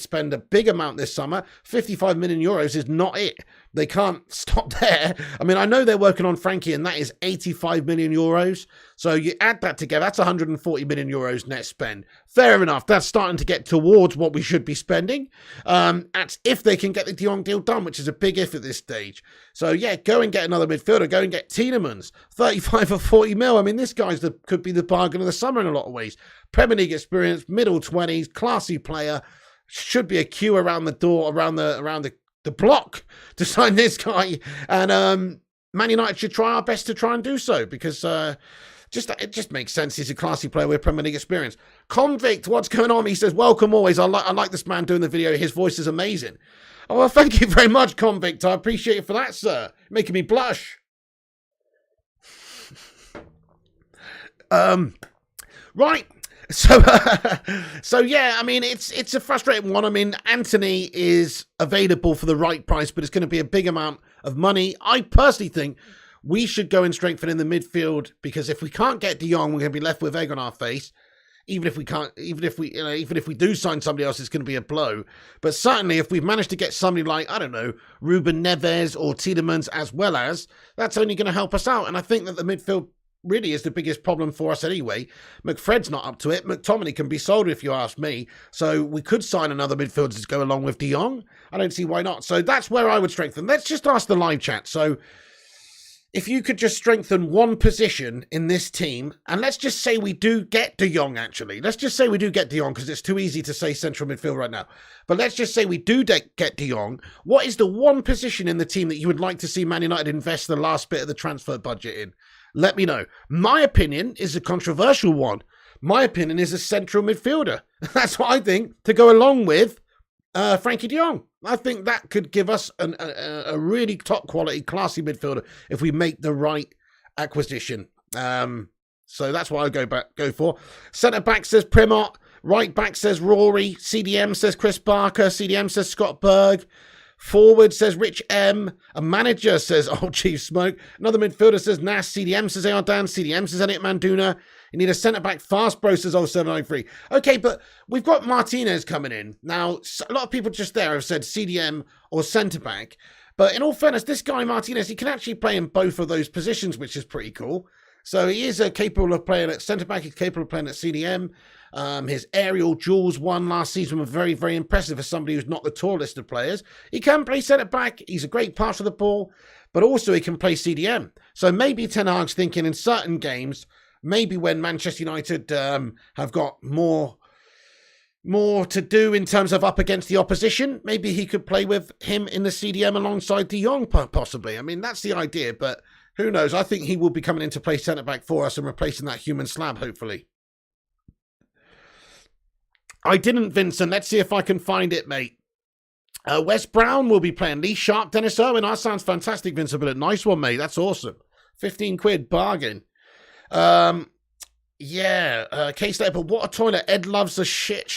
spend a big amount this summer. 55 million euros is not it. They can't stop there. I mean, I know they're working on Frankie, and that is 85 million euros. So you add that together, that's 140 million euros net spend. Fair enough. That's starting to get towards what we should be spending. That's if they can get the De Jong deal done, which is a big if at this stage. So yeah, go and get another midfielder. Go and get Tielemans. 35 or 40 mil. I mean, this guy's could be the bargain of the summer in a lot of ways. Premier League experience, middle 20s, classy player. Should be a queue around the door, around the block to sign this guy. And Man United should try our best to try and do so, because it just makes sense. He's a classy player with Premier League experience. Convict, what's going on? He says, welcome always. I like this man doing the video. His voice is amazing. Oh, well, thank you very much, Convict. I appreciate it for that, sir. Making me blush. Right. So yeah, I mean, it's a frustrating one. I mean, Antony is available for the right price, but it's going to be a big amount of money. I personally think we should go and strengthen in the midfield, because if we can't get De Jong, we're going to be left with egg on our face. Even if we can't, even if we do sign somebody else, it's going to be a blow. But certainly, if we've managed to get somebody like, I don't know, Ruben Neves or Tielemans as well as, that's only going to help us out. And I think that the midfield really is the biggest problem for us anyway. McFred's not up to it. McTominay can be sold if you ask me. So we could sign another midfielder to go along with De Jong. I don't see why not. So that's where I would strengthen. Let's just ask the live chat. So if you could just strengthen one position in this team, and let's just say we do get De Jong, actually. Let's just say we do get De Jong, because it's too easy to say central midfield right now. But let's just say we do get De Jong. What is the one position in the team that you would like to see Man United invest the last bit of the transfer budget in? Let me know. My opinion is a controversial one. My opinion is a central midfielder. That's what I think, to go along with Frankie de Jong. I think that could give us a really top quality, classy midfielder if we make the right acquisition. So that's what I go for. Centre back says Primot. Right back says Rory. CDM says Chris Barker. CDM says Scott Berg. Forward says Rich M. A manager says Old Chief Smoke. Another midfielder says Nas. CDM says Ardan. CDM says Elliot Manduna. You need a centre-back. Fast Bro says 0793. Okay, but we've got Martinez coming in. Now, a lot of people just there have said CDM or centre-back. But in all fairness, this guy Martinez, he can actually play in both of those positions, which is pretty cool. So he is capable of playing at centre-back. He's capable of playing at CDM. His aerial duels won last season were very, very impressive for somebody who's not the tallest of players. He can play centre-back. He's a great passer of the ball. But also he can play CDM. So maybe Ten Hag's thinking in certain games, maybe when Manchester United have got more to do in terms of up against the opposition, maybe he could play with him in the CDM alongside De Jong, possibly. I mean, that's the idea, but who knows? I think he will be coming in to play centre-back for us and replacing that human slab, hopefully. I didn't, Vincent. Let's see if I can find it, mate. Wes Brown will be playing Lee Sharp, Dennis Irwin. That sounds fantastic, Vincent, but a nice one, mate. That's awesome. 15 quid, bargain. Case later, but what a toilet. Ed loves a shit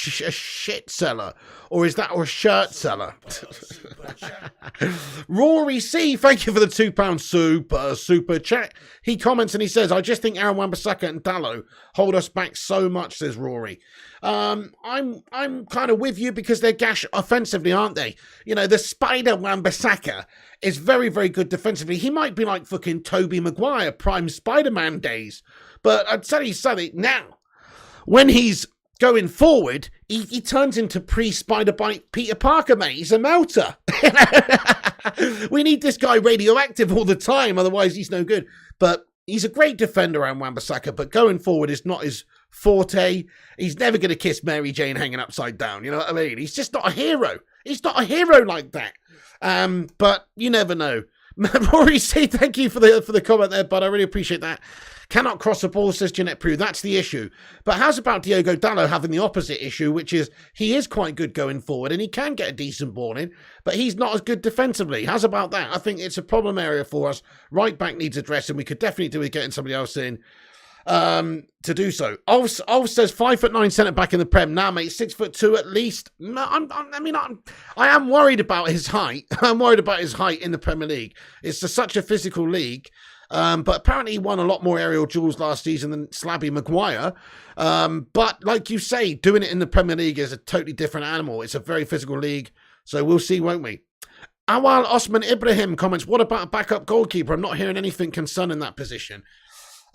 seller. Or is that a shirt seller? Rory C, thank you for the £2 super chat. He comments and he says, I just think Aaron Wan-Bissaka and Dalot hold us back so much, says Rory. I'm kind of with you because they're gash offensively, aren't they? You know, the Spider Wan-Bissaka is very, very good defensively. He might be like fucking Tobey Maguire, prime Spider-Man days. But I'd tell you something now, when he's going forward, he turns into pre-Spider-Bite Peter Parker, mate. He's a melter. We need this guy radioactive all the time, otherwise he's no good. But he's a great defender around Wan-Bissaka, but going forward is not his forte. He's never going to kiss Mary Jane hanging upside down, you know what I mean? He's just not a hero. He's not a hero like that. But you never know. Rory C, thank you for the comment there, bud. I really appreciate that. Cannot cross the ball, says Jeanette Prue. That's the issue. But how's about Diogo Dalot having the opposite issue, which is he is quite good going forward and he can get a decent ball in, but he's not as good defensively. How's about that? I think it's a problem area for us. Right back needs addressing. We could definitely do with getting somebody else in to do so. Ulf says 5'9" centre back in the Prem. Nah, mate, 6'2" at least. No, I am worried about his height. I'm worried about his height in the Premier League. It's such a physical league. But apparently he won a lot more aerial duels last season than Slabby Maguire. But like you say, doing it in the Premier League is a totally different animal. It's a very physical league. So we'll see, won't we? Awal Osman Ibrahim comments, what about a backup goalkeeper? I'm not hearing anything concerning that position.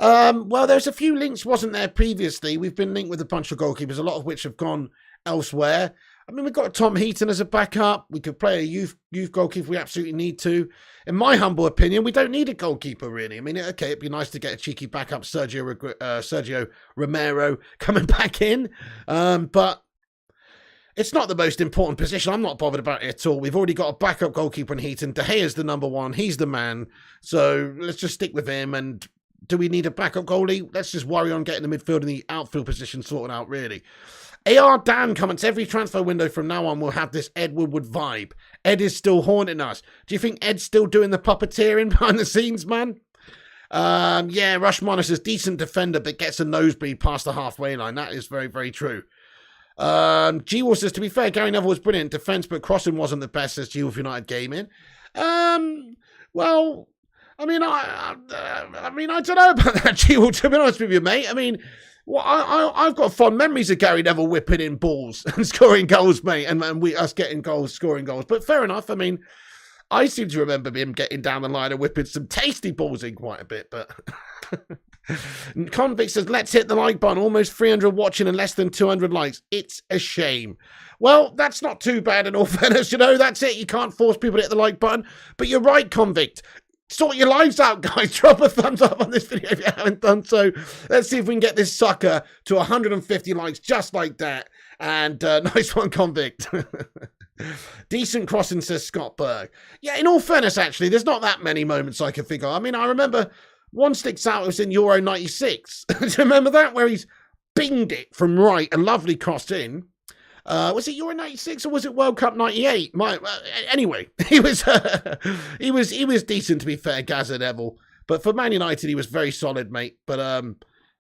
Well, there's a few links, wasn't there, previously? We've been linked with a bunch of goalkeepers, a lot of which have gone elsewhere. I mean, we've got Tom Heaton as a backup. We could play a youth goalkeeper if we absolutely need to. In my humble opinion, we don't need a goalkeeper, really. I mean, okay, it'd be nice to get a cheeky backup, Sergio Romero coming back in. But it's not the most important position. I'm not bothered about it at all. We've already got a backup goalkeeper in Heaton. De Gea's the number one. He's the man. So let's just stick with him. And do we need a backup goalie? Let's just worry on getting the midfield and the outfield position sorted out, really. AR Dan comments, every transfer window from now on will have this Ed Woodward vibe. Ed is still haunting us. Do you think Ed's still doing the puppeteering behind the scenes, man? Yeah, Rush Monis is decent defender, but gets a nosebleed past the halfway line. That is very, very true. G-Wall says, to be fair, Gary Neville was brilliant in defence, but crossing wasn't the best, says G-Wolf United Gaming. Well, I mean, I don't know about that, G-Wall, to be honest with you, mate. I mean, Well, I've got fond memories of Gary Neville whipping in balls and scoring goals, mate, and us getting goals, scoring goals. But fair enough. I mean, I seem to remember him getting down the line and whipping some tasty balls in quite a bit. But Convict says, let's hit the like button. Almost 300 watching and less than 200 likes. It's a shame. Well, that's not too bad in all fairness. That's it. You can't force people to hit the like button. But you're right, Convict. Sort your lives out, guys. Drop a thumbs up on this video if you haven't done so. Let's see if we can get this sucker to 150 likes just like that. And nice one, Convict. Decent crossing, says Scott Berg. Yeah, in all fairness, actually, there's not that many moments I can think of. I mean, I remember one sticks out, it was in Euro 96. Do you remember that? Where he's binged it from right, a lovely cross in. Was it Euro 96 or was it World Cup 98? Anyway, he was decent, to be fair, Gazza Neville. But for Man United, he was very solid, mate. But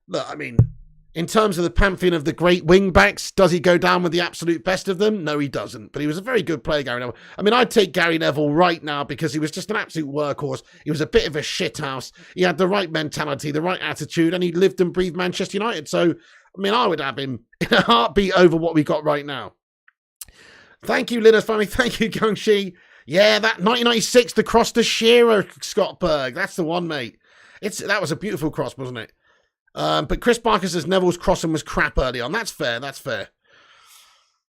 look, I mean, in terms of the pantheon of the great wing backs, does he go down with the absolute best of them? No, he doesn't. But he was a very good player, Gary Neville. I mean, I'd take Gary Neville right now because he was just an absolute workhorse. He was a bit of a shithouse. He had the right mentality, the right attitude, and he lived and breathed Manchester United. So, I mean, I would have him in a heartbeat over what we got right now. Thank you, Linus family. Thank you, Gangshi. Yeah, that 1996, the cross to Shearer, Scott Berg. That's the one, mate. That was a beautiful cross, wasn't it? But Chris Barker says Neville's crossing was crap early on. That's fair. That's fair.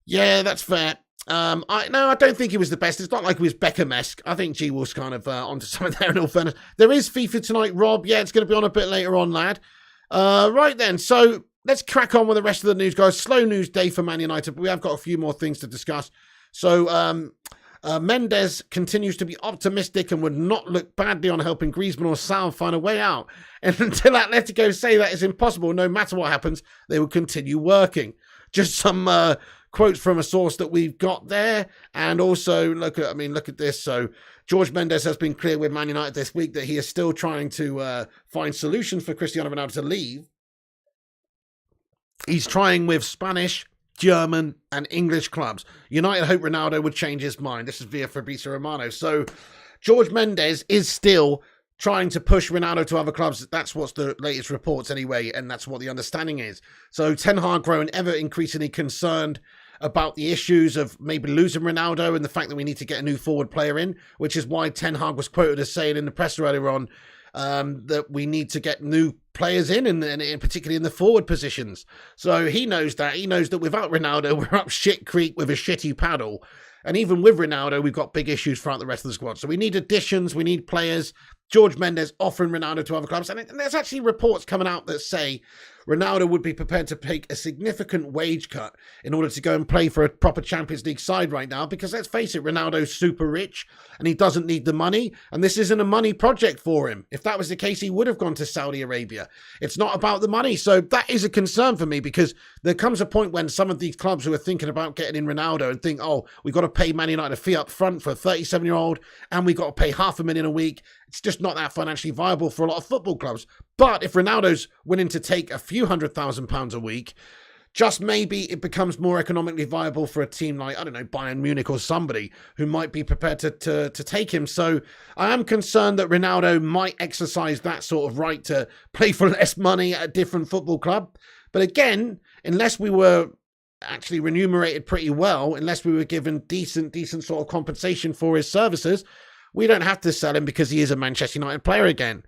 Yeah, that's fair. I don't think he was the best. It's not like he was Beckham-esque. I think G was kind of onto something there in all fairness. There is FIFA tonight, Rob. Yeah, it's going to be on a bit later on, lad. Right then, so let's crack on with the rest of the news, guys. Slow news day for Man United, but we have got a few more things to discuss. So, Mendes continues to be optimistic and would not look badly on helping Griezmann or Sal find a way out. And until Atletico say that is impossible, no matter what happens, they will continue working. Just some quotes from a source that we've got there. And also, look at this. So, George Mendes has been clear with Man United this week that he is still trying to find solutions for Cristiano Ronaldo to leave. He's trying with Spanish, German and English clubs. United hope Ronaldo would change his mind. This is via Fabrizio Romano. So George Mendes is still trying to push Ronaldo to other clubs. That's what's the latest reports anyway, and that's what the understanding is. So Ten Hag growing ever increasingly concerned about the issues of maybe losing Ronaldo and the fact that we need to get a new forward player in, which is why Ten Hag was quoted as saying in the presser earlier on that we need to get new players in particularly in the forward positions. So he knows that. He knows that without Ronaldo, we're up shit creek with a shitty paddle. And even with Ronaldo, we've got big issues throughout the rest of the squad. So we need additions. We need players. George Mendes offering Ronaldo to other clubs. And there's actually reports coming out that say Ronaldo would be prepared to take a significant wage cut in order to go and play for a proper Champions League side right now. Because let's face it, Ronaldo's super rich and he doesn't need the money. And this isn't a money project for him. If that was the case, he would have gone to Saudi Arabia. It's not about the money. So that is a concern for me because there comes a point when some of these clubs who are thinking about getting in Ronaldo and think, oh, we've got to pay Man United a fee up front for a 37-year-old and we've got to pay $500,000 a week. It's just not that financially viable for a lot of football clubs. But if Ronaldo's willing to take a few £100,000 a week, just maybe it becomes more economically viable for a team like, I don't know, Bayern Munich or somebody who might be prepared to take him. So I am concerned that Ronaldo might exercise that sort of right to play for less money at a different football club. But again, unless we were actually remunerated pretty well, unless we were given decent sort of compensation for his services, we don't have to sell him because he is a Manchester United player again.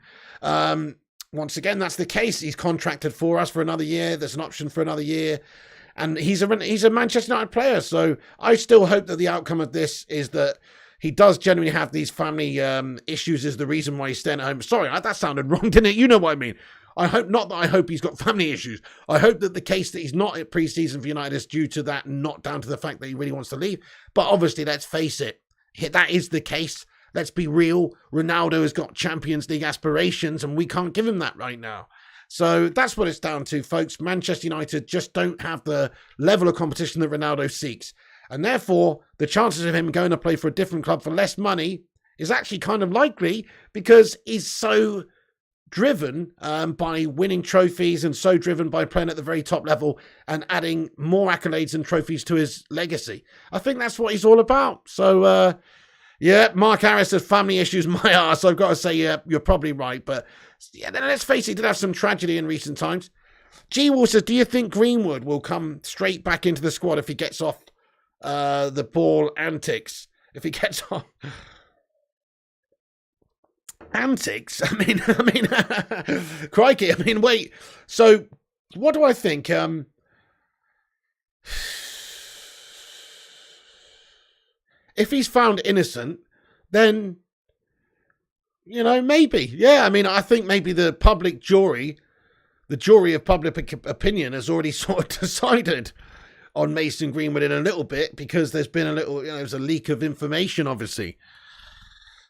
Once again, that's the case. He's contracted for us for another year. There's an option for another year. And he's a Manchester United player. So I still hope that the outcome of this is that he does genuinely have these family issues is the reason why he's staying at home. Sorry, that sounded wrong, didn't it? You know what I mean. I hope he's got family issues. I hope that the case that he's not at pre-season for United is due to that, not down to the fact that he really wants to leave. But obviously, let's face it, that is the case. Let's be real. Ronaldo has got Champions League aspirations and we can't give him that right now. So that's what it's down to, folks. Manchester United just don't have the level of competition that Ronaldo seeks. And therefore, the chances of him going to play for a different club for less money is actually kind of likely because he's so driven by winning trophies and so driven by playing at the very top level and adding more accolades and trophies to his legacy. I think that's what he's all about. So, yeah, Mark Harris says family issues, my arse. I've got to say, yeah, you're probably right. But yeah, then let's face it, he did have some tragedy in recent times. G-Wall says, do you think Greenwood will come straight back into the squad if he gets off the ball antics? If he gets off antics? I mean, crikey. I mean, wait. So what do I think? If he's found innocent, then, you know, maybe. Yeah, I mean, I think maybe the jury of public opinion has already sort of decided on Mason Greenwood in a little bit, because there's been a little, there's a leak of information, obviously.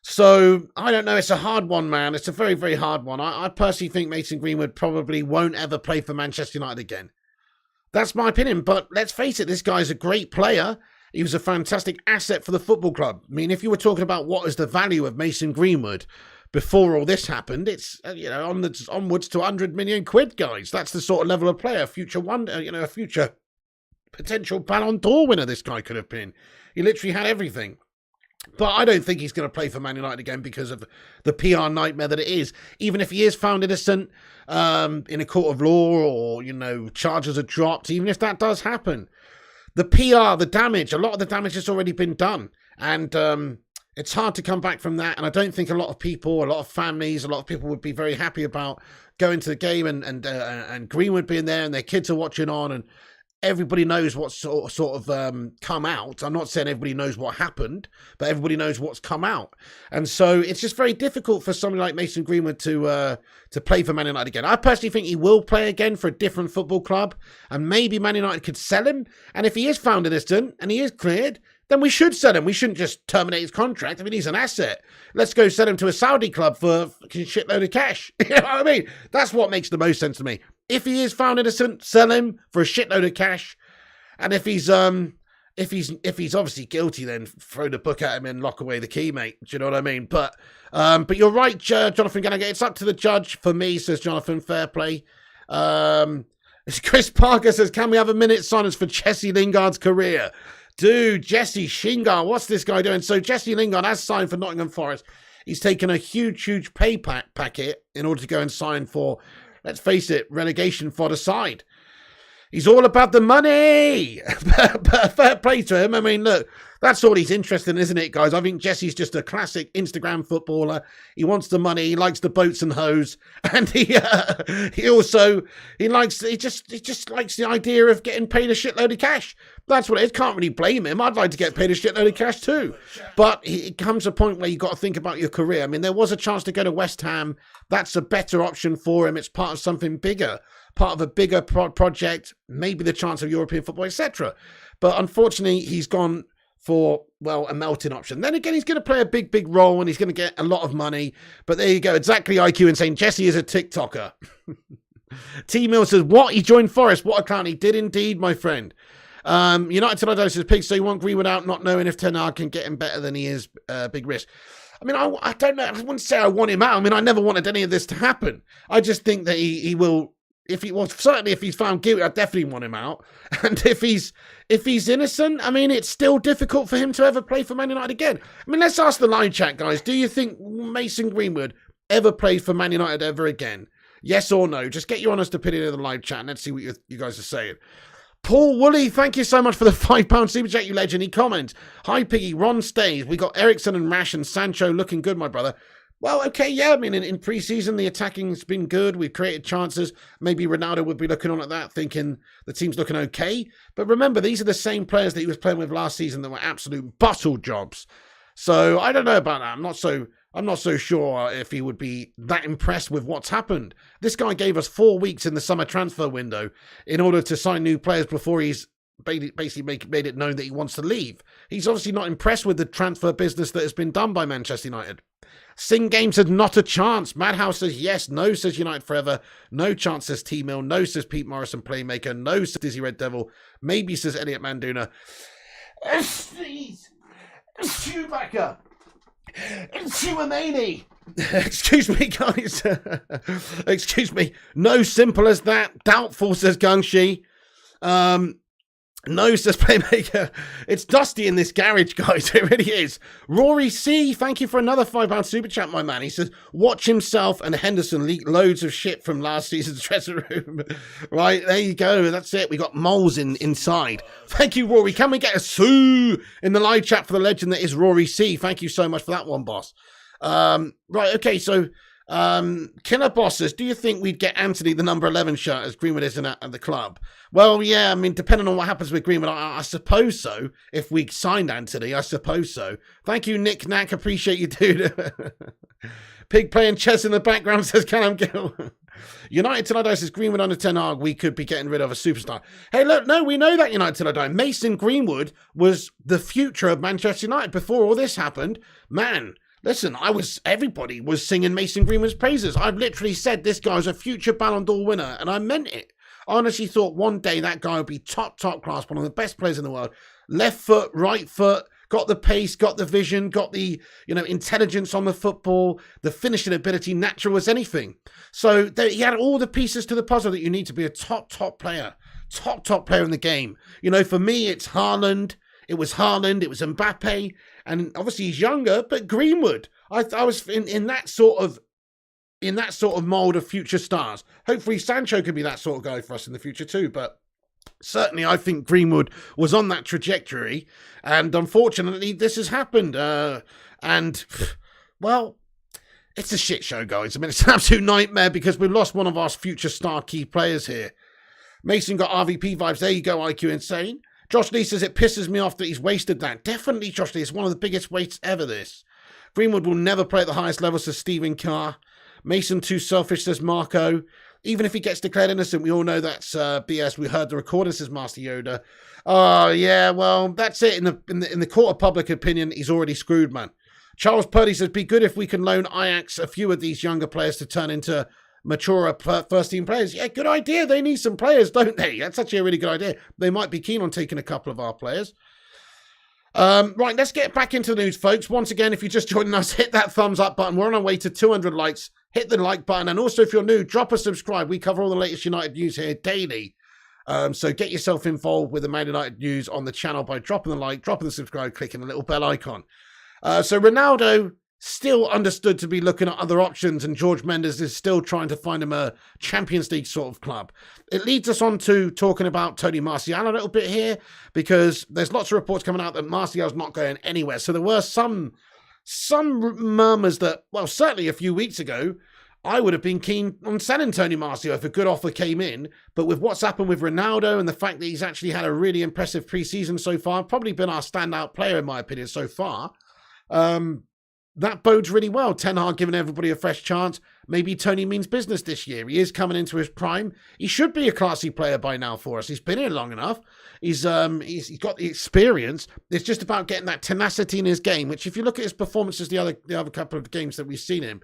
So, I don't know. It's a hard one, man. It's a very, very hard one. I personally think Mason Greenwood probably won't ever play for Manchester United again. That's my opinion. But let's face it, this guy's a great player. He was a fantastic asset for the football club. I mean, if you were talking about what is the value of Mason Greenwood before all this happened, it's, onwards to 100 million quid, guys. That's the sort of level of player, future wonder, a future potential Ballon d'Or winner this guy could have been. He literally had everything. But I don't think he's going to play for Man United again because of the PR nightmare that it is. Even if he is found innocent in a court of law, or, charges are dropped, even if that does happen, the PR, the damage, a lot of the damage has already been done. And it's hard to come back from that. And I don't think a lot of people, a lot of families, a lot of people would be very happy about going to the game and Greenwood being there and their kids are watching on and everybody knows what's sort of come out. I'm not saying everybody knows what happened, but everybody knows what's come out. And so it's just very difficult for somebody like Mason Greenwood to play for Man United again. I personally think he will play again for a different football club, and maybe Man United could sell him. And if he is found innocent and he is cleared, then we should sell him. We shouldn't just terminate his contract. I mean, he's an asset. Let's go sell him to a Saudi club for a shitload of cash. You know what I mean? That's what makes the most sense to me. If he is found innocent, sell him for a shitload of cash. And if he's obviously guilty, then throw the book at him and lock away the key, mate. Do you know what I mean? But you're right, Jonathan Gallagher. It's up to the judge for me, says Jonathan. Fair play. Chris Parker says, can we have a minute's silence for Jesse Lingard's career? Dude, Jesse Lingard, what's this guy doing? So Jesse Lingard has signed for Nottingham Forest. He's taken a huge pay packet in order to go and sign for, let's face it, relegation fodder side. He's all about the money. Fair play to him. I mean, look, that's all he's interested in, isn't it, guys? I think Jesse's just a classic Instagram footballer. He wants the money. He likes the boats and hoes, and he just likes the idea of getting paid a shitload of cash. That's what it is. Can't really blame him. I'd like to get paid a shitload of cash too. But it comes a point where you've got to think about your career. I mean, there was a chance to go to West Ham. That's a better option for him. It's part of something bigger, part of a bigger project, maybe the chance of European football, etc. But unfortunately, he's gone for, well, a melting option. Then again, he's going to play a big role and he's going to get a lot of money. But there you go. Exactly IQ and saying Jesse is a TikToker. T Mill says, what? He joined Forest. What a clown. He did indeed, my friend. United Tonight says, Pig, so you want Greenwood out, not knowing if Ten Hag can get him better than he is. Big risk. I mean, I don't know. I wouldn't say I want him out. I mean, I never wanted any of this to happen. I just think that he will, certainly if he's found guilty, I definitely want him out. And if he's innocent, I mean, it's still difficult for him to ever play for Man United again. I mean, let's ask the live chat, guys. Do you think Mason Greenwood ever played for Man United ever again? Yes or no? Just get your honest opinion in the live chat and let's see what you guys are saying. Paul Woolley, thank you so much for the £5 super chat, you legend. He comments, hi Piggy, Ron stays. We got Ericsson and Rash and Sancho looking good, my brother. Well, okay, yeah, I mean, in pre-season, the attacking's been good. We've created chances. Maybe Ronaldo would be looking on at that, thinking the team's looking okay. But remember, these are the same players that he was playing with last season that were absolute bottle jobs. So I don't know about that. I'm not so sure if he would be that impressed with what's happened. This guy gave us 4 weeks in the summer transfer window in order to sign new players before he's basically made it known that he wants to leave. He's obviously not impressed with the transfer business that has been done by Manchester United. Sing Game said, not a chance. Madhouse says yes. No, says United Forever. No chance, says T-Mill. No, says Pete Morrison Playmaker. No, says Dizzy Red Devil. Maybe, says Elliot Manduna. Please. Chewbacca. Chewamani. Excuse me, guys. Excuse me. No simple as that. Doubtful, says Gungshi. No, says Playmaker. It's dusty in this garage, guys. It really is. Rory C, thank you for another £5 super chat, my man. He says, watch himself and Henderson leak loads of shit from last season's dressing room. Right, there you go. That's it. We got moles inside. Thank you, Rory. Can we get a sue in the live chat for the legend that is Rory C? Thank you so much for that one, boss. Right, okay, so Killer Boss says, do you think we'd get Antony the number 11 shirt as Greenwood isn't at the club? Well, yeah, I mean, depending on what happens with Greenwood, I suppose so. If we signed Antony, I suppose so. Thank you, Nick Knack. Appreciate you, dude. Pig playing chess in the background, says Callum Gill. United till I die says Greenwood under Ten Hag, we could be getting rid of a superstar. Hey, look, no, we know that United till I die. Mason Greenwood was the future of Manchester United before all this happened. Man, listen, everybody was singing Mason Greenwood's praises. I've literally said this guy's a future Ballon d'Or winner, and I meant it. I honestly thought one day that guy would be top class, one of the best players in the world. Left foot, right foot, got the pace, got the vision, got the, intelligence on the football, the finishing ability, natural as anything. So he had all the pieces to the puzzle that you need to be a top player. Top player in the game. For me, it's Haaland. It was Haaland, it was Mbappe, and obviously he's younger, but Greenwood. I was in that sort of mold of future stars. Hopefully Sancho could be that sort of guy for us in the future too, but certainly I think Greenwood was on that trajectory, and unfortunately this has happened. Well, it's a shit show, guys. I mean, it's an absolute nightmare because we've lost one of our future star key players here. Mason got RVP vibes. There you go, IQ Insane. Josh Lee says, it pisses me off that he's wasted that. Definitely, Josh Lee. It's one of the biggest wastes ever, this. Greenwood will never play at the highest level, says Stephen Carr. Mason too selfish, says Marco. Even if he gets declared innocent, we all know that's BS. We heard the recording, says Master Yoda. Oh, yeah, well, that's it. In the court of public opinion, he's already screwed, man. Charles Purdy says, be good if we can loan Ajax a few of these younger players to turn into mature first-team players. Yeah, good idea. They need some players, don't they? That's actually a really good idea. They might be keen on taking a couple of our players. Right, let's get back into the news, folks. Once again, if you're just joining us, hit that thumbs up button. We're on our way to 200 likes. Hit the like button. And also, if you're new, drop a subscribe. We cover all the latest United news here daily. So get yourself involved with the Man United news on the channel by dropping the like, dropping the subscribe, clicking the little bell icon. So Ronaldo still understood to be looking at other options, and George Mendes is still trying to find him a Champions League sort of club. It leads us on to talking about Tony Martial a little bit here, because there's lots of reports coming out that Martial's not going anywhere. So there were some murmurs that, well, certainly a few weeks ago, I would have been keen on selling Tony Martial if a good offer came in. But with what's happened with Ronaldo and the fact that he's actually had a really impressive pre-season so far, probably been our standout player in my opinion so far, that bodes really well. Ten Hag giving everybody a fresh chance. Maybe Tony means business this year. He is coming into his prime. He should be a classy player by now for us. He's been here long enough. He's got the experience. It's just about getting that tenacity in his game, which if you look at his performances the other couple of games that we've seen him,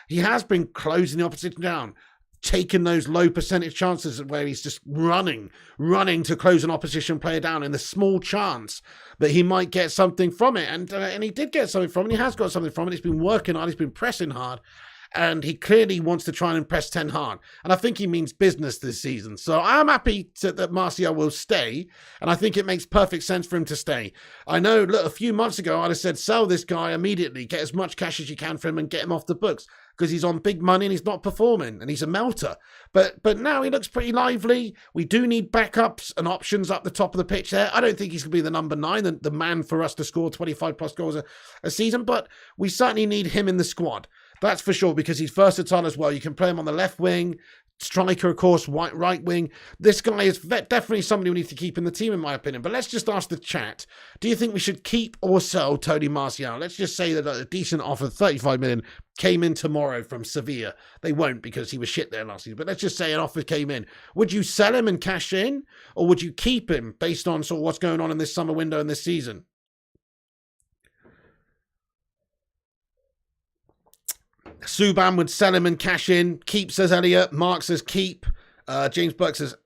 he has been closing the opposition down, taking those low percentage chances where he's just running to close an opposition player down in the small chance that he might get something from it. And he did get something from it. He has got something from it. He's been working hard. He's been pressing hard. And he clearly wants to try and impress Ten Hag. And I think he means business this season. So I'm happy that Martial will stay. And I think it makes perfect sense for him to stay. I know, look, a few months ago, I'd have said, sell this guy immediately. Get as much cash as you can for him and get him off the books. Because he's on big money and he's not performing. And he's a melter. But now he looks pretty lively. We do need backups and options up the top of the pitch there. I don't think he's going to be the number 9, the man for us to score 25 plus goals a season. But we certainly need him in the squad. That's for sure, because he's versatile as well. You can play him on the left wing, striker, of course, right wing. This guy is definitely somebody we need to keep in the team, in my opinion. But let's just ask the chat, do you think we should keep or sell Tony Martial? Let's just say that a decent offer, 35 million, came in tomorrow from Sevilla. They won't, because he was shit there last season. But let's just say an offer came in. Would you sell him and cash in? Or would you keep him based on sort of what's going on in this summer window and this season? Subban would sell him and cash in. Keep, says Elliot. Mark says keep. James Burke says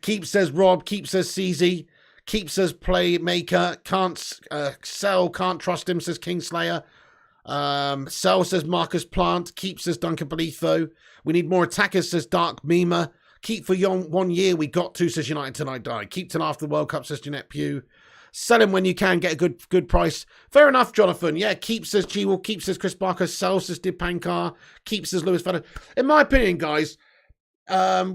keep, says Rob. Keep, says CZ. Keep, says Playmaker. Can't sell, can't trust him, says Kingslayer. Sell, says Marcus Plant. Keep, says Duncan Belitho. We need more attackers, says Dark Mima. Keep for 1 year, we got to, says United till I die. Keep till after the World Cup, says Jeanette Pugh. Sell him when you can, get a good price. Fair enough, Jonathan. Yeah, keep, says G-Will. Keep, says Chris Barker. Sell, says Dipankar. Keep, says Lewis Fenner. In my opinion, guys,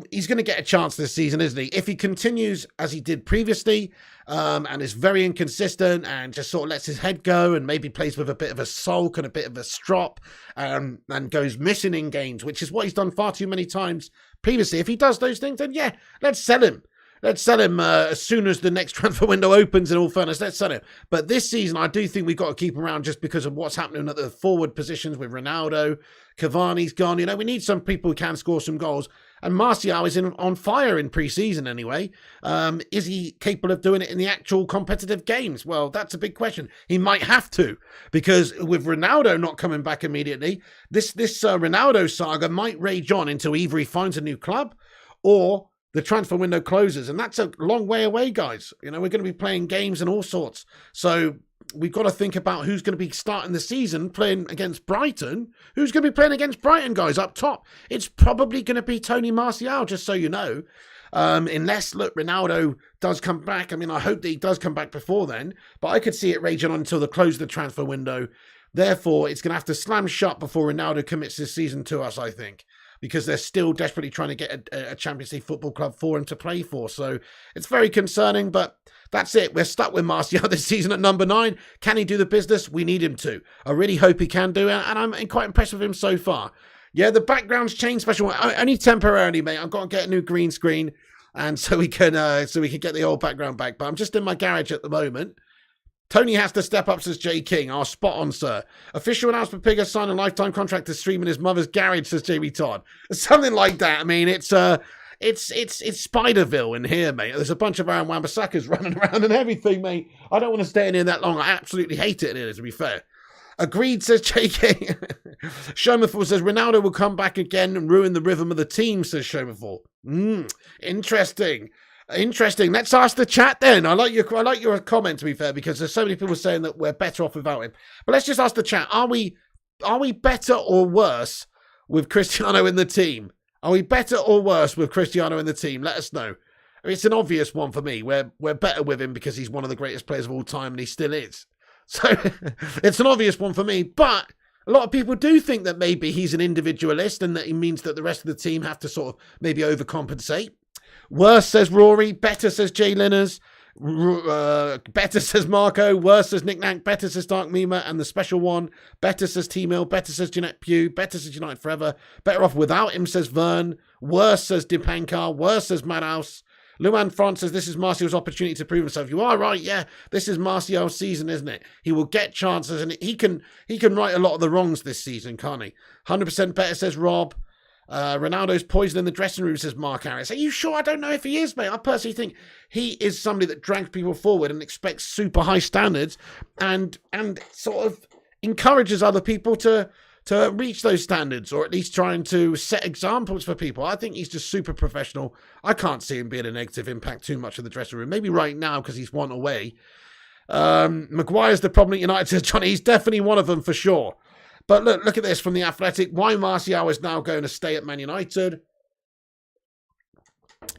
he's going to get a chance this season, isn't he? If he continues as he did previously, and is very inconsistent and just sort of lets his head go and maybe plays with a bit of a sulk and a bit of a strop, and goes missing in games, which is what he's done far too many times previously. If he does those things, then yeah, let's sell him. Let's sell him as soon as the next transfer window opens, in all fairness. Let's sell him. But this season, I do think we've got to keep him around just because of what's happening at the forward positions with Ronaldo. Cavani's gone. You know, we need some people who can score some goals. And Martial is on fire in pre-season anyway. Is he capable of doing it in the actual competitive games? Well, that's a big question. He might have to, because with Ronaldo not coming back immediately, this Ronaldo saga might rage on until either he finds a new club or the transfer window closes, and that's a long way away, guys. You know, we're going to be playing games and all sorts. So we've got to think about who's going to be starting the season playing against Brighton. Who's going to be playing against Brighton, guys, up top? It's probably going to be Tony Martial, just so you know. Unless, look, Ronaldo does come back. I mean, I hope that he does come back before then, but I could see it raging on until the close of the transfer window. Therefore, it's going to have to slam shut before Ronaldo commits this season to us, I think, because they're still desperately trying to get a Champions League football club for him to play for. So it's very concerning, but that's it. We're stuck with Martial this season at number 9. Can he do the business? We need him to. I really hope he can do it, and I'm quite impressed with him so far. Yeah, the background's changed special. Only temporarily, mate. I've got to get a new green screen, and so we can get the old background back. But I'm just in my garage at the moment. Tony has to step up, says Jay King. Oh, spot on, sir. Official announcement, Pig has signed a lifetime contract to stream in his mother's garage, says Jamie Todd. Something like that. I mean, it's Spiderville in here, mate. There's a bunch of Aaron Wan-Bissakas running around and everything, mate. I don't want to stay in here that long. I absolutely hate it in here, to be fair. Agreed, says J.K. Showmanful says Ronaldo will come back again and ruin the rhythm of the team, says Showmanful. Interesting. Interesting. Let's ask the chat then. I like your comment, to be fair, because there's so many people saying that we're better off without him. But let's just ask the chat. Are we better or worse with Cristiano in the team? Are we better or worse with Cristiano in the team? Let us know. I mean, it's an obvious one for me. We're better with him because he's one of the greatest players of all time, and he still is. So it's an obvious one for me. But a lot of people do think that maybe he's an individualist and that he means that the rest of the team have to sort of maybe overcompensate. Worse, says Rory. Better, says Jay Linners. Better, says Marco. Worse, says Nick Nank. Better, says Dark Mima. And the special one. Better, says T-Mill. Better, says Jeanette Pugh. Better, says United Forever. Better off without him, says Vern. Worse, says Dipankar. Worse, says Madhouse. Luan France says this is Martial's opportunity to prove himself. You are right, yeah. This is Martial's season, isn't it? He will get chances, and he can right a lot of the wrongs this season, can't he? 100% better, says Rob. Ronaldo's poison in the dressing room, says Mark Harris. Are you sure? I don't know if he is, mate. I personally think he is somebody that drags people forward and expects super high standards and sort of encourages other people to reach those standards, or at least trying to set examples for people. I think he's just super professional. I can't see him being a negative impact too much in the dressing room. Maybe right now because he's one away. Maguire's the problem at United, says Johnny. He's definitely one of them for sure. But look at this from The Athletic. Why Martial is now going to stay at Man United.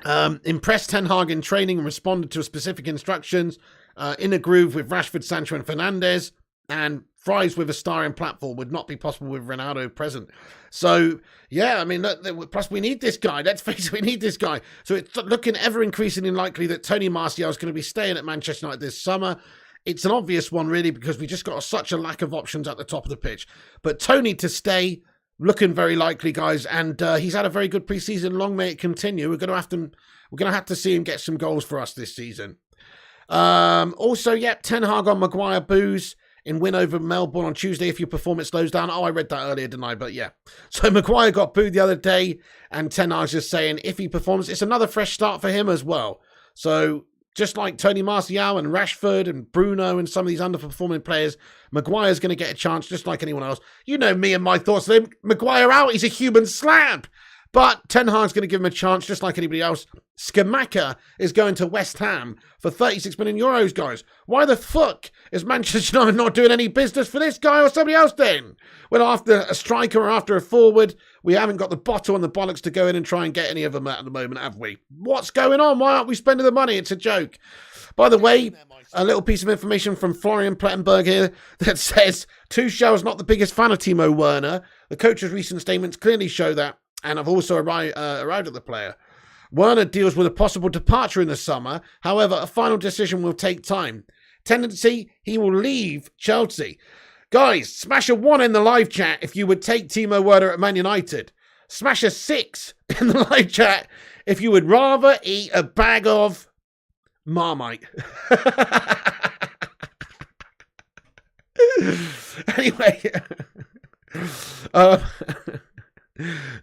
Impressed Ten Hag in training and responded to specific instructions. In a groove with Rashford, Sancho and Fernandes. And fries with a starring platform would not be possible with Ronaldo present. So, yeah, I mean, look, plus we need this guy. Let's face it, we need this guy. So it's looking ever increasingly likely that Tony Martial is going to be staying at Manchester United this summer. It's an obvious one, really, because we just got such a lack of options at the top of the pitch. But Tony to stay, looking very likely, guys. And he's had a very good pre-season. Long may it continue. We're going to have to see him get some goals for us this season. Also, yeah, Ten Hag on Maguire boos in win over Melbourne on Tuesday if your performance slows down. Oh, I read that earlier, didn't I? But yeah. So Maguire got booed the other day, and Ten Hag's just saying if he performs, it's another fresh start for him as well. So just like Tony Martial and Rashford and Bruno and some of these underperforming players, Maguire's going to get a chance just like anyone else. You know me and my thoughts of him. Maguire out, he's a human slab. But Ten Hag's going to give him a chance just like anybody else. Skamaka is going to West Ham for 36 million euros, guys. Why the fuck is Manchester United not doing any business for this guy or somebody else then? Well, after a striker or after a forward, we haven't got the bottle and the bollocks to go in and try and get any of them at the moment, have we? What's going on? Why aren't we spending the money? It's a joke. By the way, a little piece of information from Florian Plettenberg here that says Tuchel's not the biggest fan of Timo Werner. The coach's recent statements clearly show that, and have also arrived at the player. Werner deals with a possible departure in the summer. However, a final decision will take time. Tendency, he will leave Chelsea. Guys, smash a 1 in the live chat if you would take Timo Werner at Man United. Smash a 6 in the live chat if you would rather eat a bag of Marmite. Anyway,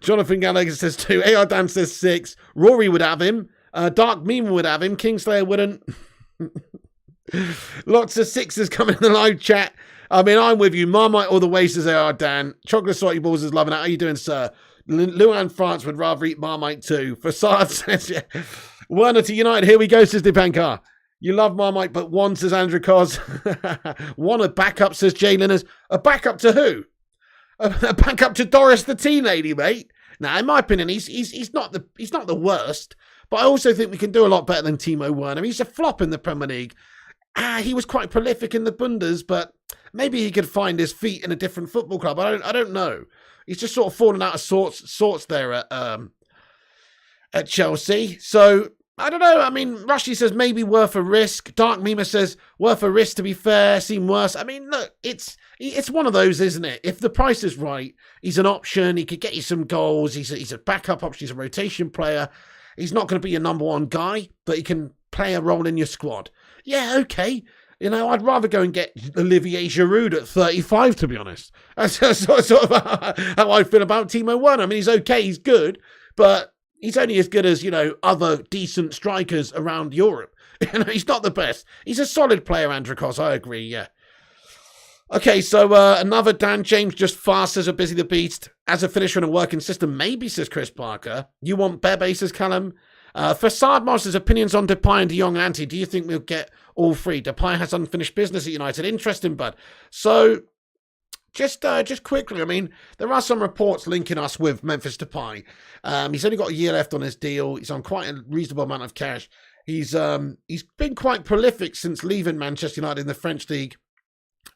Jonathan Gallagher says 2. AR Dan says 6. Rory would have him. Dark Meme would have him. Kingslayer wouldn't. Lots of 6s coming in the live chat. I mean, I'm with you. Marmite all the way, says AR Dan. Chocolate Salty Balls is loving it. How are you doing, sir? Luan France would rather eat Marmite too. Facade says, yeah. Werner to United. Here we go, says Dipankar. You love Marmite, but 1, says Andrew Cos. 1 a backup, says Jay Linners. A backup to who? A backup to Doris the Tea Lady, mate. Now, in my opinion, he's not the worst, but I also think we can do a lot better than Timo Werner. He's a flop in the Premier League. He was quite prolific in the Bundes, but maybe he could find his feet in a different football club. I don't know. He's just sort of fallen out of sorts there at Chelsea. So I don't know. I mean, Rushy says maybe worth a risk. Dark Mima says worth a risk, to be fair. Seem worse. I mean, look, it's one of those, isn't it? If the price is right, he's an option. He could get you some goals. He's a backup option. He's a rotation player. He's not going to be your number one guy, but he can play a role in your squad. Yeah, okay. You know, I'd rather go and get Olivier Giroud at 35, to be honest. That's sort of how I feel about Timo Werner. I mean, he's okay. He's good, but he's only as good as, you know, other decent strikers around Europe. You know, he's not the best. He's a solid player, Andrikos. I agree, yeah. Okay, so another Dan James just fast as a Busy the Beast. As a finisher in a working system, maybe, says Chris Parker. You want Bebe, says Callum. Facade Master's opinions on Depay and De Jong and Antony. Do you think we'll get all 3? Depay has unfinished business at United. Interesting, bud. So, just quickly, I mean, there are some reports linking us with Memphis Depay. He's only got a year left on his deal. He's on quite a reasonable amount of cash. He's been quite prolific since leaving Manchester United in the French league,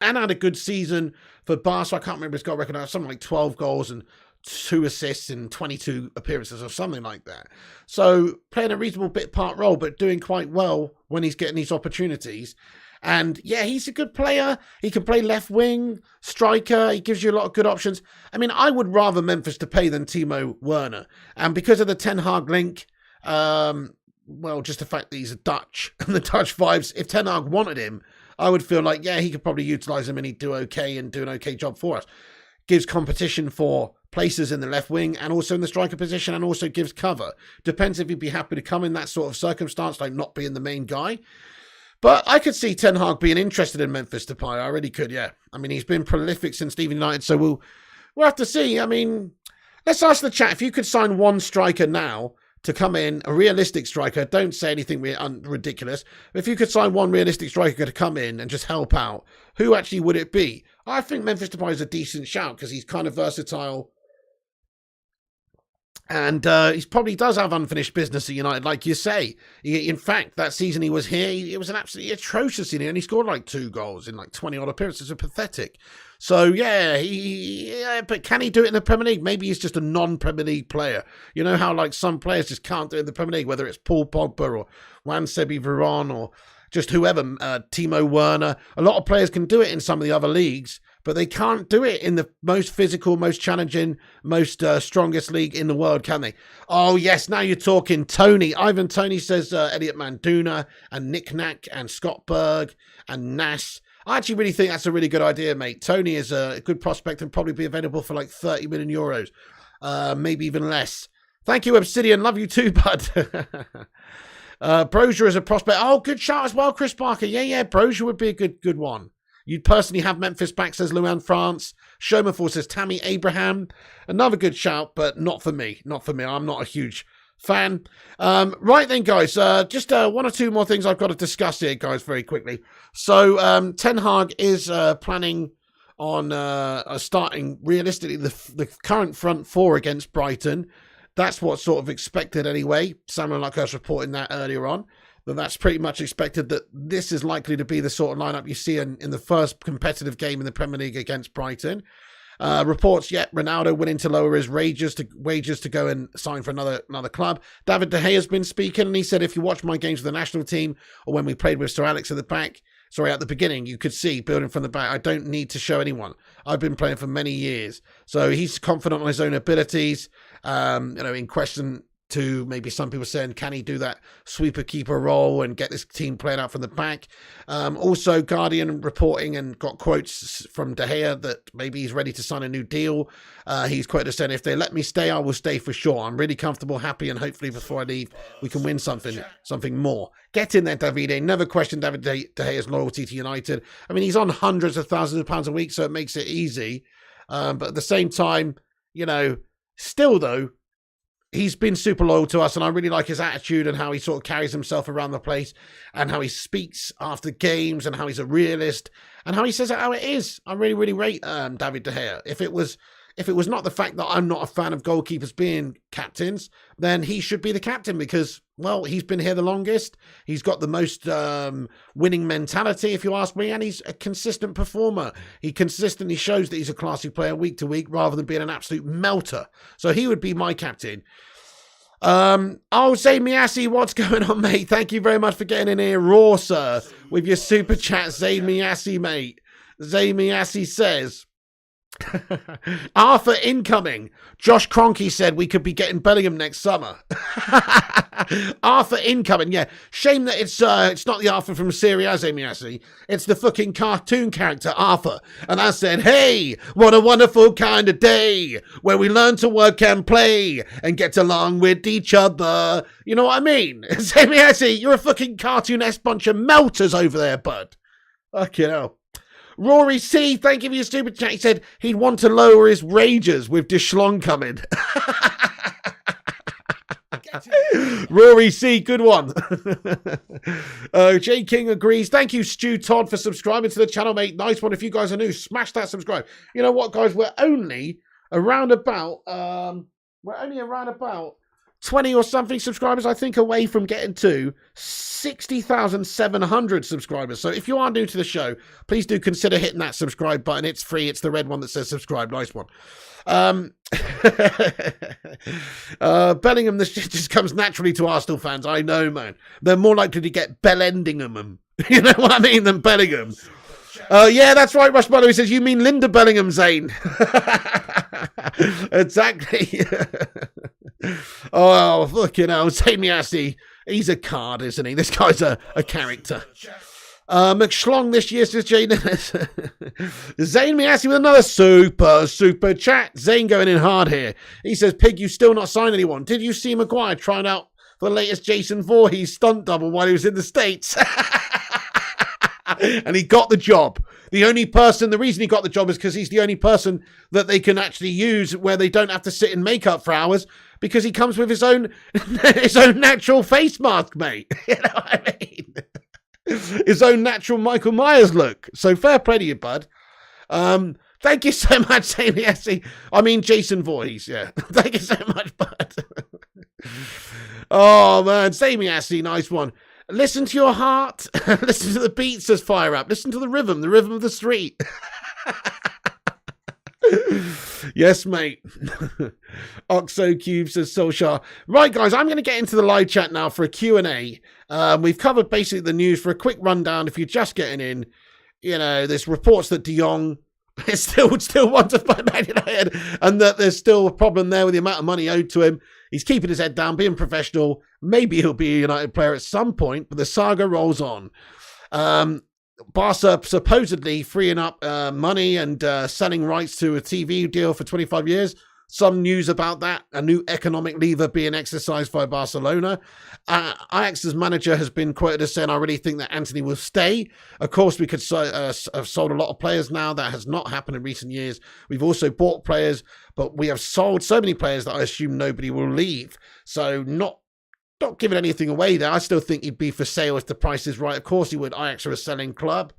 and had a good season for Barca. I can't remember his goal record. Something like 12 goals and 2 assists in 22 appearances or something like that. So playing a reasonable bit part role, but doing quite well when he's getting these opportunities. And yeah, he's a good player. He can play left wing, striker. He gives you a lot of good options. I mean, I would rather Memphis Depay than Timo Werner. And because of the Ten Hag link, well, just the fact that he's a Dutch and the Dutch vibes, if Ten Hag wanted him, I would feel like, yeah, he could probably utilise him and he'd do okay and do an okay job for us. Gives competition for places in the left wing and also in the striker position, and also gives cover. Depends if he'd be happy to come in that sort of circumstance, like not being the main guy. But I could see Ten Hag being interested in Memphis Depay. I really could, yeah. I mean, he's been prolific since leaving United, so we'll have to see. I mean, let's ask the chat, if you could sign one striker now to come in, a realistic striker, don't say anything ridiculous. If you could sign one realistic striker to come in and just help out, who actually would it be? I think Memphis Depay is a decent shout because he's kind of versatile. And he probably does have unfinished business at United, like you say. In fact, that season he was here, it was an absolutely atrocious season. He only scored like 2 goals in like 20-odd appearances. It's pathetic. So, yeah, but can he do it in the Premier League? Maybe he's just a non-Premier League player. You know how like some players just can't do it in the Premier League, whether it's Paul Pogba or Juan Sebi Veron or just whoever, Timo Werner. A lot of players can do it in some of the other leagues, but they can't do it in the most physical, most challenging, most strongest league in the world, can they? Oh, yes, now you're talking. Tony. Ivan Tony says Elliot Manduna and Nick Nack and Scott Berg and Nass. I actually really think that's a really good idea, mate. Tony is a good prospect and probably be available for like 30 million euros, maybe even less. Thank you, Obsidian. Love you too, bud. Brozier is a prospect. Oh, good shout as well, Chris Parker. Yeah, Brozier would be a good one. You'd personally have Memphis back, says Luan France. Shomafor says Tammy Abraham. Another good shout, but not for me. Not for me. I'm not a huge fan. Right then, guys, just one or two more things I've got to discuss here, guys, very quickly. So Ten Hag is planning on starting realistically the current front four against Brighton. That's what's sort of expected anyway. Samuel Luckhurst reporting that earlier on. But that's pretty much expected, that this is likely to be the sort of lineup you see in the first competitive game in the Premier League against Brighton. Reports yet Ronaldo willing to lower his wages to go and sign for another club. David De Gea has been speaking, and he said, if you watch my games with the national team or when we played with Sir Alex at the beginning, you could see building from the back. I don't need to show anyone. I've been playing for many years. So he's confident on his own abilities. In question to maybe some people saying, can he do that sweeper keeper role and get this team playing out from the back? Also, Guardian reporting and got quotes from De Gea that maybe he's ready to sign a new deal. He's quoted as saying, if they let me stay, I will stay for sure. I'm really comfortable, happy, and hopefully before I leave, we can win something more. Get in there, Davide. Never question David De Gea's loyalty to United. I mean, he's on hundreds of thousands of pounds a week, so it makes it easy. But at the same time, still though, he's been super loyal to us, and I really like his attitude and how he sort of carries himself around the place and how he speaks after games and how he's a realist and how he says it how it is. I really, really rate David De Gea. If it was not the fact that I'm not a fan of goalkeepers being captains, then he should be the captain because, well, he's been here the longest. He's got the most winning mentality, if you ask me, and he's a consistent performer. He consistently shows that he's a classy player week to week rather than being an absolute melter. So he would be my captain. Zay Miyasi, what's going on, mate? Thank you very much for getting in here raw, sir, with your super chat, Zay Miyasi, mate. Zay Miyasi says, Arthur incoming. Josh Kroenke said we could be getting Bellingham next summer. Arthur incoming, yeah. Shame that it's not the Arthur from Serie A, Zamiasi. It's the fucking cartoon character Arthur. And I said, hey, what a wonderful kind of day where we learn to work and play and get along with each other. You know what I mean? Zamiasi, you're a fucking cartoon-esque bunch of melters over there, bud. Fucking hell. Rory C, thank you for your stupid chat. He said he'd want to lower his rages with Deschlong coming. Rory C, good one. J King agrees. Thank you, Stu Todd, for subscribing to the channel, mate. Nice one. If you guys are new, smash that subscribe. You know what, guys? We're only around about 20 or something subscribers, I think, away from getting to 60,700 subscribers. So if you are new to the show, please do consider hitting that subscribe button. It's free. It's the red one that says subscribe. Nice one. Bellingham, this just comes naturally to Arsenal fans. I know, man. They're more likely to get Bellendingham, you know what I mean, than Bellingham. Yeah, that's right, Rush Butler. He says, you mean Linda Bellingham, Zane? Exactly. Oh, fucking hell. Zane Miassi, he's a card, isn't he? This guy's a character. McSchlong this year, says Jane. Zane Miassi with another super chat. Zane going in hard here. He says, Pig, you still not signed anyone. Did you see Maguire trying out for the latest Jason Voorhees stunt double while he was in the States? And he got the job. The reason he got the job is because he's the only person that they can actually use where they don't have to sit in makeup for hours, because he comes with his own natural face mask, mate. You know what I mean? His own natural Michael Myers look. So fair play to you, bud. Thank you so much, Sammy Essie. I mean, Jason Voorhees, yeah. Thank you so much, bud. Oh, man. Sammy Essie, nice one. Listen to your heart. Listen to the beat, says Fire Up. Listen to the rhythm of the street. Yes, mate. Oxo Cube says Solskjaer. Right, guys, I'm going to get into the live chat now for a Q&A. We've covered basically the news. For a quick rundown, if you're just getting in, there's reports that Jong is still wanted by Man United, and that there's still a problem there with the amount of money owed to him. He's keeping his head down, being professional. Maybe he'll be a United player at some point, but the saga rolls on. Barca supposedly freeing up money and selling rights to a TV deal for 25 years. some news about that, a new economic lever being exercised by Barcelona. Ajax's manager has been quoted as saying, I really think that Antony will stay. Of course, we could have sold a lot of players now. That has not happened in recent years. We've also bought players, but we have sold so many players that I assume nobody will leave. So not giving anything away there. I still think he'd be for sale if the price is right. Of course he would. Ajax are a selling club.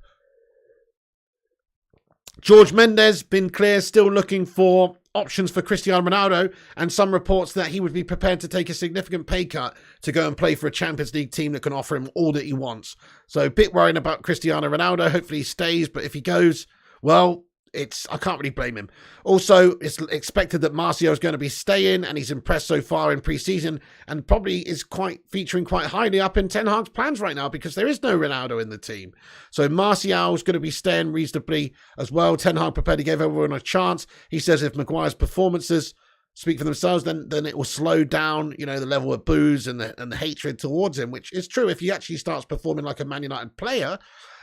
George Mendes, been clear, still looking for options for Cristiano Ronaldo, and some reports that he would be prepared to take a significant pay cut to go and play for a Champions League team that can offer him all that he wants. So a bit worrying about Cristiano Ronaldo. Hopefully he stays, but if he goes, well, I can't really blame him. Also, it's expected that Martial is going to be staying, and he's impressed so far in pre-season, and probably is featuring quite highly up in Ten Hag's plans right now because there is no Ronaldo in the team. So Martial is going to be staying reasonably as well. Ten Hag prepared to give everyone a chance. He says if Maguire's performances speak for themselves, then it will slow down, the level of boos and the hatred towards him, which is true. If he actually starts performing like a Man United player,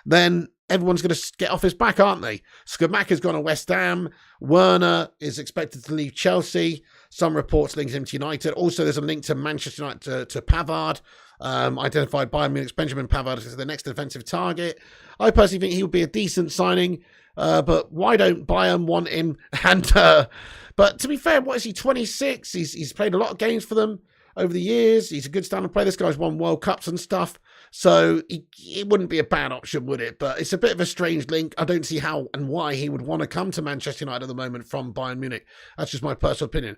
then everyone's going to get off his back, aren't they? Scamacca's gone to West Ham. Werner is expected to leave Chelsea. Some reports link him to United. Also, there's a link to Manchester United to Pavard. Identified Bayern Munich's Benjamin Pavard as the next defensive target. I personally think he would be a decent signing, but why don't Bayern want him? And but to be fair, what is he, 26? He's played a lot of games for them over the years. He's a good standard player. This guy's won World Cups and stuff. So it wouldn't be a bad option, would it? But it's a bit of a strange link. I don't see how and why he would want to come to Manchester United at the moment from Bayern Munich. That's just my personal opinion.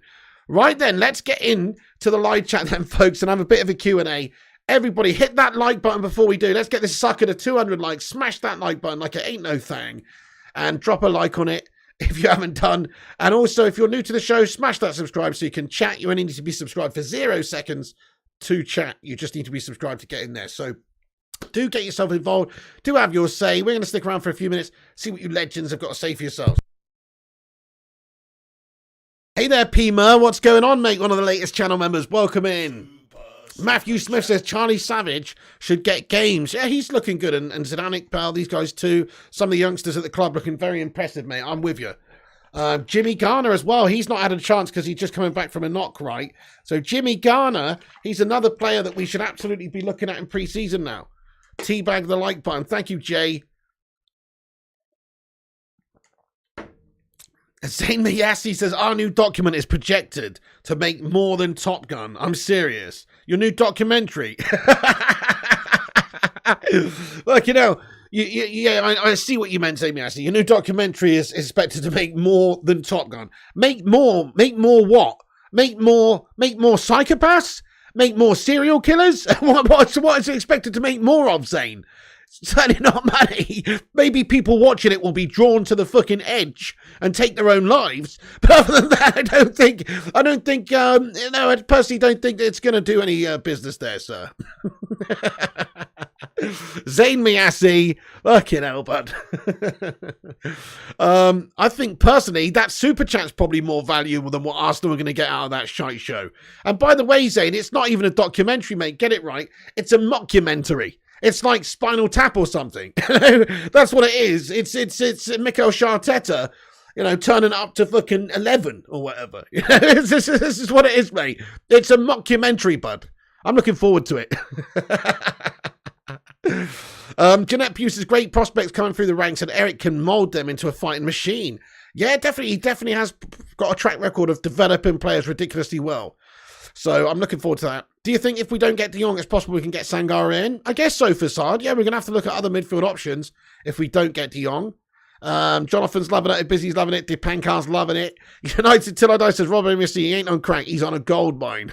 Right then, let's get in to the live chat then, folks, and have a bit of a Q&A. Everybody, hit that like button before we do. Let's get this sucker to 200 likes. Smash that like button like it ain't no thing. And drop a like on it if you haven't done. And also, if you're new to the show, smash that subscribe so you can chat. You only need to be subscribed for 0 seconds to chat. You just need to be subscribed to get in there. So do get yourself involved. Do have your say. We're going to stick around for a few minutes, see what you legends have got to say for yourselves. Hey there, P-Mer. What's going on, mate? One of the latest channel members. Welcome in. Matthew Smith says Charlie Savage should get games. Yeah, he's looking good. And Zidane, Iqbal, these guys too. Some of the youngsters at the club looking very impressive, mate. I'm with you. Jimmy Garner as well. He's not had a chance because he's just coming back from a knock, right? So Jimmy Garner, he's another player that we should absolutely be looking at in pre-season now. Teabag the like button. Thank you, Jay. Zayn Mayassi says, our new document is projected to make more than Top Gun. I'm serious. Your new documentary. Look, I see what you meant, Zayn Mayassi. Your new documentary is expected to make more than Top Gun. Make more what? Make more psychopaths? Make more serial killers? What is it expected to make more of, Zayn? Certainly not money. Maybe people watching it will be drawn to the fucking edge and take their own lives. But other than that, I personally don't think it's going to do any business there, sir. Zayn Mayassi, fucking hell, bud. I think personally that super chat's probably more valuable than what Arsenal are going to get out of that shite show. And by the way, Zayn, it's not even a documentary, mate. Get it right. It's a mockumentary. It's like Spinal Tap or something. That's what it is. It's Mikel Arteta, turning up to fucking 11 or whatever. This is what it is, mate. It's a mockumentary, bud. I'm looking forward to it. Jeanette Puce says great prospects coming through the ranks, and Eric can mould them into a fighting machine. Yeah, definitely. He definitely has got a track record of developing players ridiculously well. So I'm looking forward to that. Do you think if we don't get De Jong, it's possible we can get Sangare in? I guess so, Fassad. Yeah, we're going to have to look at other midfield options if we don't get De Jong. Jonathan's loving it. Busy's loving it. Dipankar's loving it. United Till I Die says, Robin Missy, he ain't on crack. He's on a gold mine.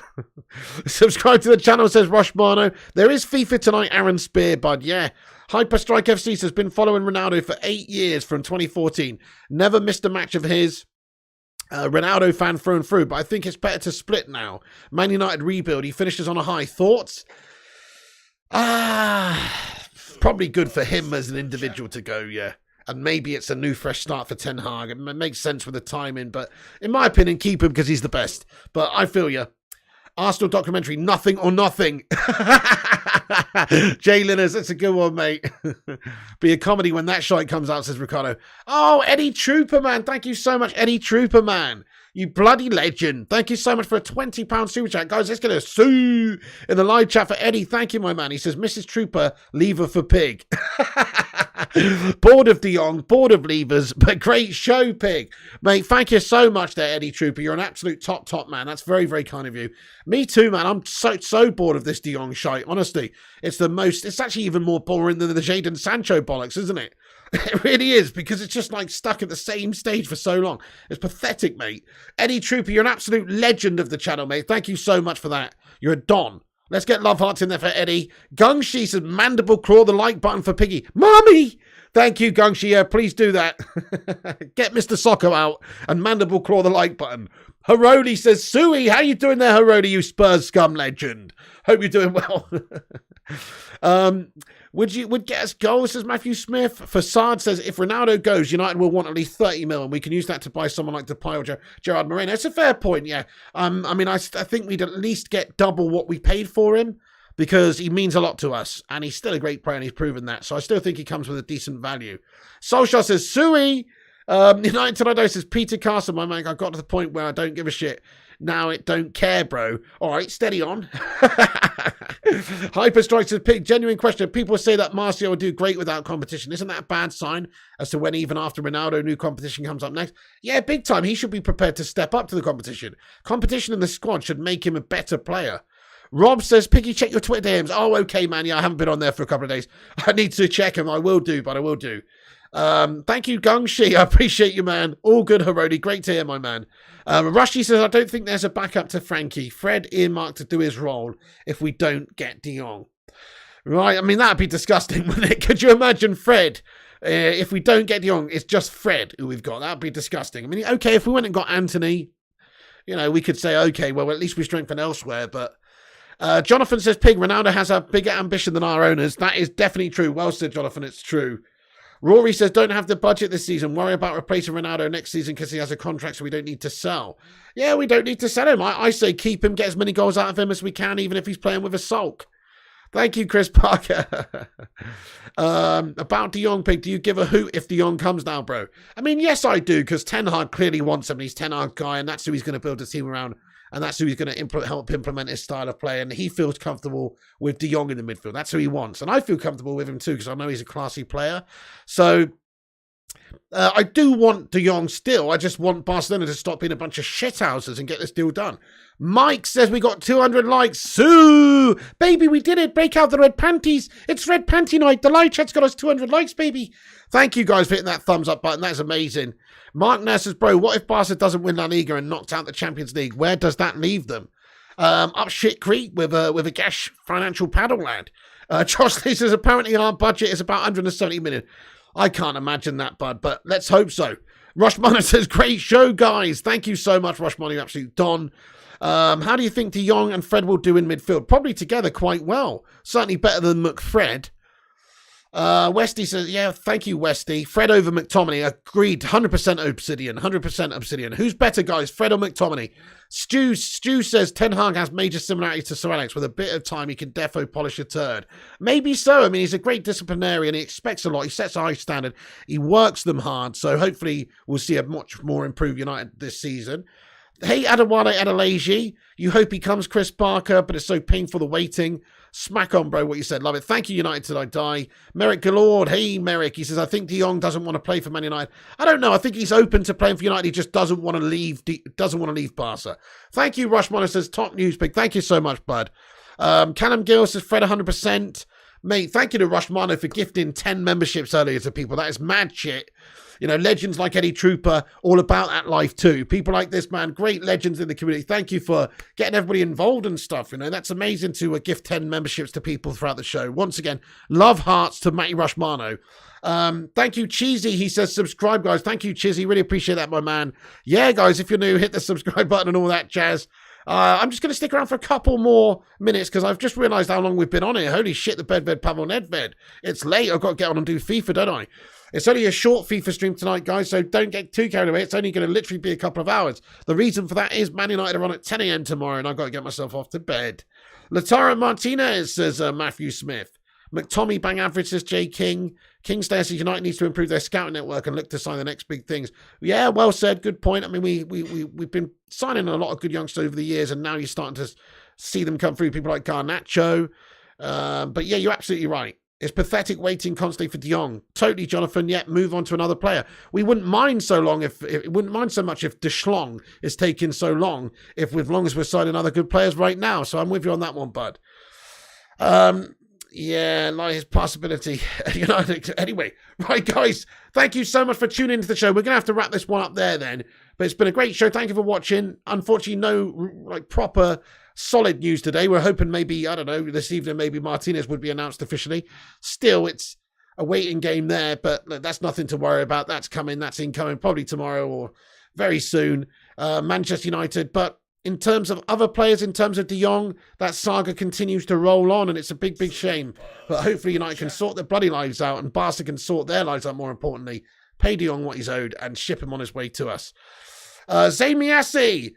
Subscribe to the channel, says Rosh Barno. There is FIFA tonight, Aaron Spear, bud. Yeah. Hyperstrike FC says, been following Ronaldo for 8 years from 2014. Never missed a match of his. Ronaldo fan through and through, but I think it's better to split now. Man United rebuild. He finishes on a high. Thoughts? Probably good for him as an individual to go, yeah. And maybe it's a new fresh start for Ten Hag. It makes sense with the timing, but in my opinion, keep him because he's the best. But I feel you. Arsenal documentary, nothing or nothing. Jay Linners, that's a good one, mate. Be a comedy when that shite comes out, says Ricardo. Oh, Eddie Trooper, man. Thank you so much, Eddie Trooper, man. You bloody legend. Thank you so much for a £20 super chat. Guys, let's get a sue in the live chat for Eddie. Thank you, my man. He says, Mrs. Trooper, lever for pig. Bored of De Jong, bored of levers, but great show, pig. Mate, thank you so much there, Eddie Trooper. You're an absolute top man. That's very, very kind of you. Me too, man. I'm so bored of this De Jong shite. Honestly, it's actually even more boring than the Jadon Sancho bollocks, isn't it? It really is, because it's just like stuck at the same stage for so long. It's pathetic, mate. Eddie Trooper, you're an absolute legend of the channel, mate. Thank you so much for that. You're a don. Let's get love hearts in there for Eddie. Gungshi says, mandible claw the like button for Piggy. Mommy! Thank you, Gungshi. Yeah, please do that. Get Mr. Socko out and mandible claw the like button. Harodi says, Suey, how you doing there, Harodi, you Spurs scum legend? Hope you're doing well. Would get us goals, says Matthew Smith. Facade says, if Ronaldo goes, United will want at least 30 mil, and we can use that to buy someone like Depay or Gerard Moreno. It's a fair point, yeah. I mean, I think we'd at least get double what we paid for him, because he means a lot to us, and he's still a great player, and he's proven that. So I still think he comes with a decent value. Solskjaer says, Suey. United Tonight says, Peter Carson, my man, I got to the point where I don't give a shit. Now it don't care, bro. All right, steady on. Hyperstrike says, Pig, genuine question. People say that Martial will do great without competition. Isn't that a bad sign as to when even after Ronaldo, new competition comes up next? Yeah, big time. He should be prepared to step up to the competition. Competition in the squad should make him a better player. Rob says, Piggy, check your Twitter DMs. Oh, okay, man. Yeah, I haven't been on there for a couple of days. I need to check them. I will do, but I will do. Thank you, Gungshi. I appreciate you, man. All good, Harodi. Great to hear, my man. Rushy says, I don't think there's a backup to Frankie. Fred earmarked to do his role if we don't get De Jong. Right, I mean, that'd be disgusting, wouldn't it? Could you imagine Fred? If we don't get De Jong, it's just Fred who we've got. That'd be disgusting. I mean, okay, if we went and got Antony, we could say, okay, well, at least we strengthen elsewhere, but Jonathan says, Pig, Ronaldo has a bigger ambition than our owners. That is definitely true. Well said, Jonathan. It's true. Rory says, don't have the budget this season. Worry about replacing Ronaldo next season because he has a contract, so we don't need to sell. Yeah, we don't need to sell him. I say keep him, get as many goals out of him as we can, even if he's playing with a sulk. Thank you, Chris Parker. About De Jong, Pig, do you give a hoot if De Jong comes now, bro? I mean, yes, I do, because Ten Hag clearly wants him, and he's Ten Hag guy, and that's who he's going to build his team around. And that's who he's going to help implement his style of play. And he feels comfortable with De Jong in the midfield. That's who he wants. And I feel comfortable with him too, because I know he's a classy player. So I do want De Jong still. I just want Barcelona to stop being a bunch of shithouses and get this deal done. Mike says we got 200 likes. Sue! Baby, we did it. Break out the red panties. It's red panty night. The live chat's got us 200 likes, baby. Thank you guys for hitting that thumbs up button. That's amazing. Mark Ness says, bro, what if Barca doesn't win La Liga and knocks out the Champions League? Where does that leave them? Up shit creek with a gash financial paddle lad. Josh Lee says, apparently our budget is about 170 million. I can't imagine that, bud, but let's hope so. Rushmana says, great show, guys. Thank you so much, Rushmana, you absolute don. How do you think De Jong and Fred will do in midfield? Probably together quite well. Certainly better than McFred. Westy says, yeah, thank you, Westy. Fred over McTominay. Agreed. 100% Obsidian. 100% Obsidian. Who's better, guys? Fred or McTominay? Stu says Ten Hag has major similarities to Sir Alex. With a bit of time, he can defo polish a turd. Maybe so. I mean, he's a great disciplinarian. He expects a lot. He sets a high standard. He works them hard. So hopefully we'll see a much more improved United this season. Hey, Adewale Adelaji. You hope he comes, Chris Barker, but it's so painful the waiting. Smack on, bro, what you said. Love it. Thank you, United, till I die. Merrick Galord. Hey, Merrick. He says, I think De Jong doesn't want to play for Man United. I don't know. I think he's open to playing for United. He just doesn't want to leave. Doesn't want to leave Barca. Thank you, Rushmana says, top news, big. Thank you so much, bud. Callum Gill says, Fred 100%. Mate, thank you to Rushmana for gifting 10 memberships earlier to people. That is mad shit. Legends like Eddie Trooper, all about that life too. People like this, man, great legends in the community. Thank you for getting everybody involved and stuff. That's amazing to gift 10 memberships to people throughout the show. Once again, love hearts to Matty Rushmano. Thank you, Cheesy. He says, subscribe, guys. Thank you, Cheesy. Really appreciate that, my man. Yeah, guys, if you're new, hit the subscribe button and all that jazz. I'm just going to stick around for a couple more minutes because I've just realised how long we've been on here. Holy shit, the bedved Pavel Nedved. It's late. I've got to get on and do FIFA, don't I? It's only a short FIFA stream tonight, guys, so don't get too carried away. It's only going to literally be a couple of hours. The reason for that is Man United are on at 10 a.m. tomorrow, and I've got to get myself off to bed. Latara Martinez, says Matthew Smith. McTommy bang average, says J. King. Kingslayer says United needs to improve their scouting network and look to sign the next big things. Yeah, well said. Good point. I mean, we've been signing a lot of good youngsters over the years, and now you're starting to see them come through. People like Garnacho. But yeah, you're absolutely right. It's pathetic waiting constantly for Jong. Totally, Jonathan. Yet move on to another player. We wouldn't mind so long if wouldn't mind so much if De Schlong is taking so long. If as long as we're signing other good players right now. So I'm with you on that one, bud. Yeah, like his possibility. Anyway, right, guys. Thank you so much for tuning into the show. We're gonna have to wrap this one up there then. But it's been a great show. Thank you for watching. Unfortunately, no proper solid news today. We're hoping maybe, I don't know, this evening maybe Martinez would be announced officially. Still, it's a waiting game there, but look, that's nothing to worry about. That's coming. That's incoming probably tomorrow or very soon. Manchester United. But in terms of other players, in terms of De Jong, that saga continues to roll on, and it's a big, big shame. But hopefully United can sort their bloody lives out, and Barca can sort their lives out, more importantly. Pay De Jong what he's owed and ship him on his way to us. Zamiasi.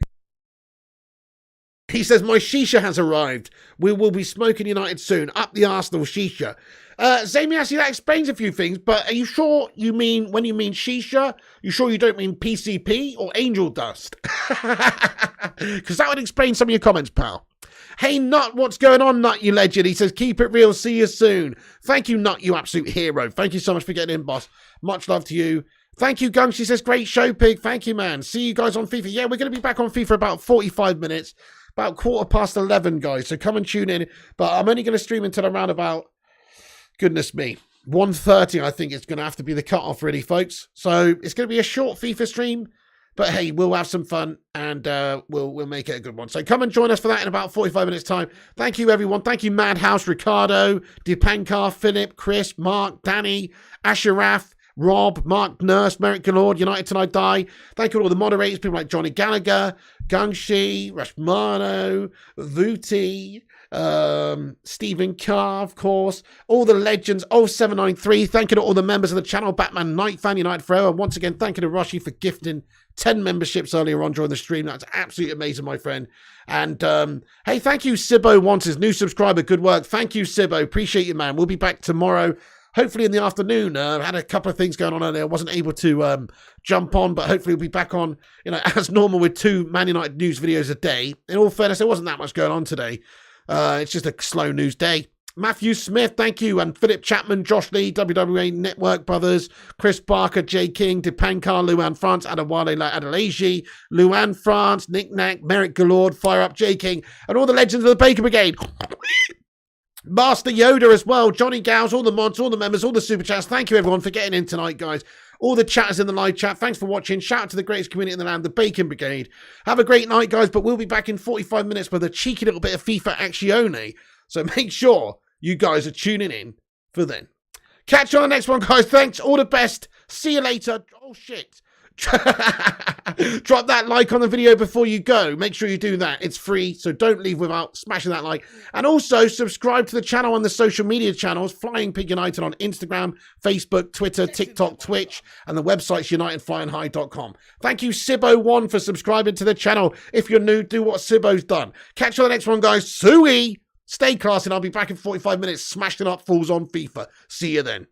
He says, my shisha has arrived. We will be smoking United soon. Up the Arsenal shisha. Zamiasi, that explains a few things, but are you sure you mean, when you mean shisha, you sure you don't mean PCP or angel dust? Because that would explain some of your comments, pal. Hey, Nut, what's going on, Nut, you legend? He says, keep it real. See you soon. Thank you, Nut, you absolute hero. Thank you so much for getting in, boss. Much love to you. Thank you, Gung. She says, great show, Pig. Thank you, man. See you guys on FIFA. Yeah, we're going to be back on FIFA about 45 minutes. About 11:15, guys. So come and tune in. But I'm only going to stream until around about, goodness me, 1:30. I think it's going to have to be the cutoff, really, folks. So it's going to be a short FIFA stream. But hey, we'll have some fun and we'll make it a good one. So come and join us for that in about 45 minutes time. Thank you, everyone. Thank you, Madhouse, Ricardo, Dipankar, Philip, Chris, Mark, Danny, Ashraf, Rob, Mark Nurse, Merrick Galord, United Till I Die. Thank you to all the moderators, people like Johnny Gallagher, Gungshi, Rashmano, Vuti, Stephen Carr, of course, all the legends, 0793. Thank you to all the members of the channel, Batman Night Fan, United Forever. And once again, thank you to Roshi for gifting 10 memberships earlier on during the stream. That's absolutely amazing, my friend. And hey, thank you, Sibbo wants his new subscriber. Good work. Thank you, Sibbo. Appreciate you, man. We'll be back tomorrow. Hopefully in the afternoon. I had a couple of things going on earlier. I wasn't able to jump on, but hopefully we'll be back on, as normal with 2 Man United news videos a day. In all fairness, there wasn't that much going on today. It's just a slow news day. Matthew Smith, thank you. And Philip Chapman, Josh Lee, WWE Network Brothers, Chris Barker, Jay King, Dipankar, Luan France, Adewale Adelaji, Luan France, Nick Knack, Merrick Galord, Fire Up, Jay King, and all the legends of the Baker Brigade. Master Yoda as well, Johnny Gals, all the mods, all the members, all the super chats. Thank you everyone for getting in tonight, guys. All the chatters in the live chat, thanks for watching. Shout out to the greatest community in the land, the Bacon Brigade. Have a great night, guys, but we'll be back in 45 minutes with a cheeky little bit of FIFA Actione. So make sure you guys are tuning in for then. Catch you on the next one, guys. Thanks, all the best. See you later. Oh, shit. Drop that like on the video before you go. Make sure you do that. It's free, so don't leave without smashing that like. And also subscribe to the channel on the social media channels, Flying Pig United on Instagram, Facebook, Twitter, TikTok, Twitch, and the website's unitedflyinghigh.com. Thank you, Sibbo1, for subscribing to the channel. If you're new, do what Sibbo's done. Catch you on the next one, guys. Suey! Stay classy, and I'll be back in 45 minutes smashing up fools on FIFA. See you then.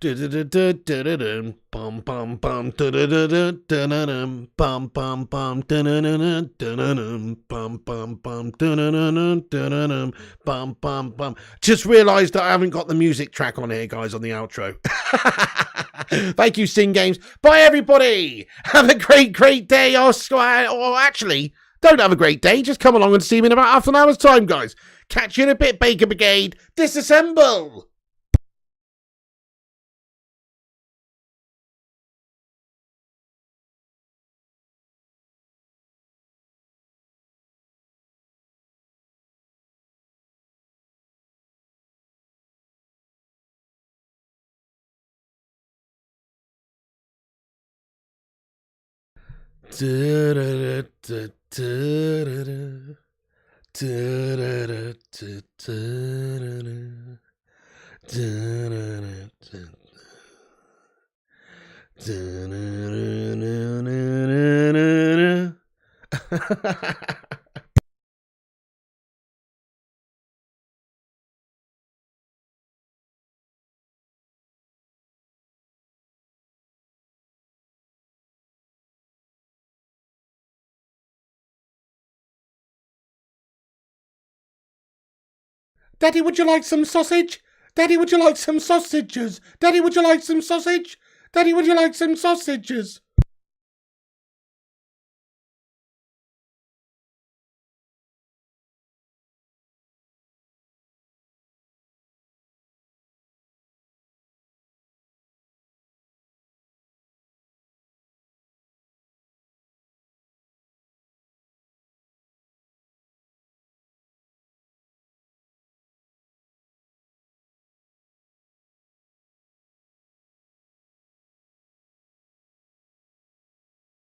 Bum bum bum bum bum bum bum bum bum bum. Just realised that I haven't got the music track on here, guys, on the outro. Thank you, Sing Games. Bye, everybody. Have a great day, Oscar. Or actually, don't have a great day. Just come along and see me in about half an hour's time, guys. Catch you in a bit, Baker Brigade. Disassemble. Daddy, would you like some sausage? Daddy, would you like some sausages? Daddy, would you like some sausage? Daddy, would you like some sausages?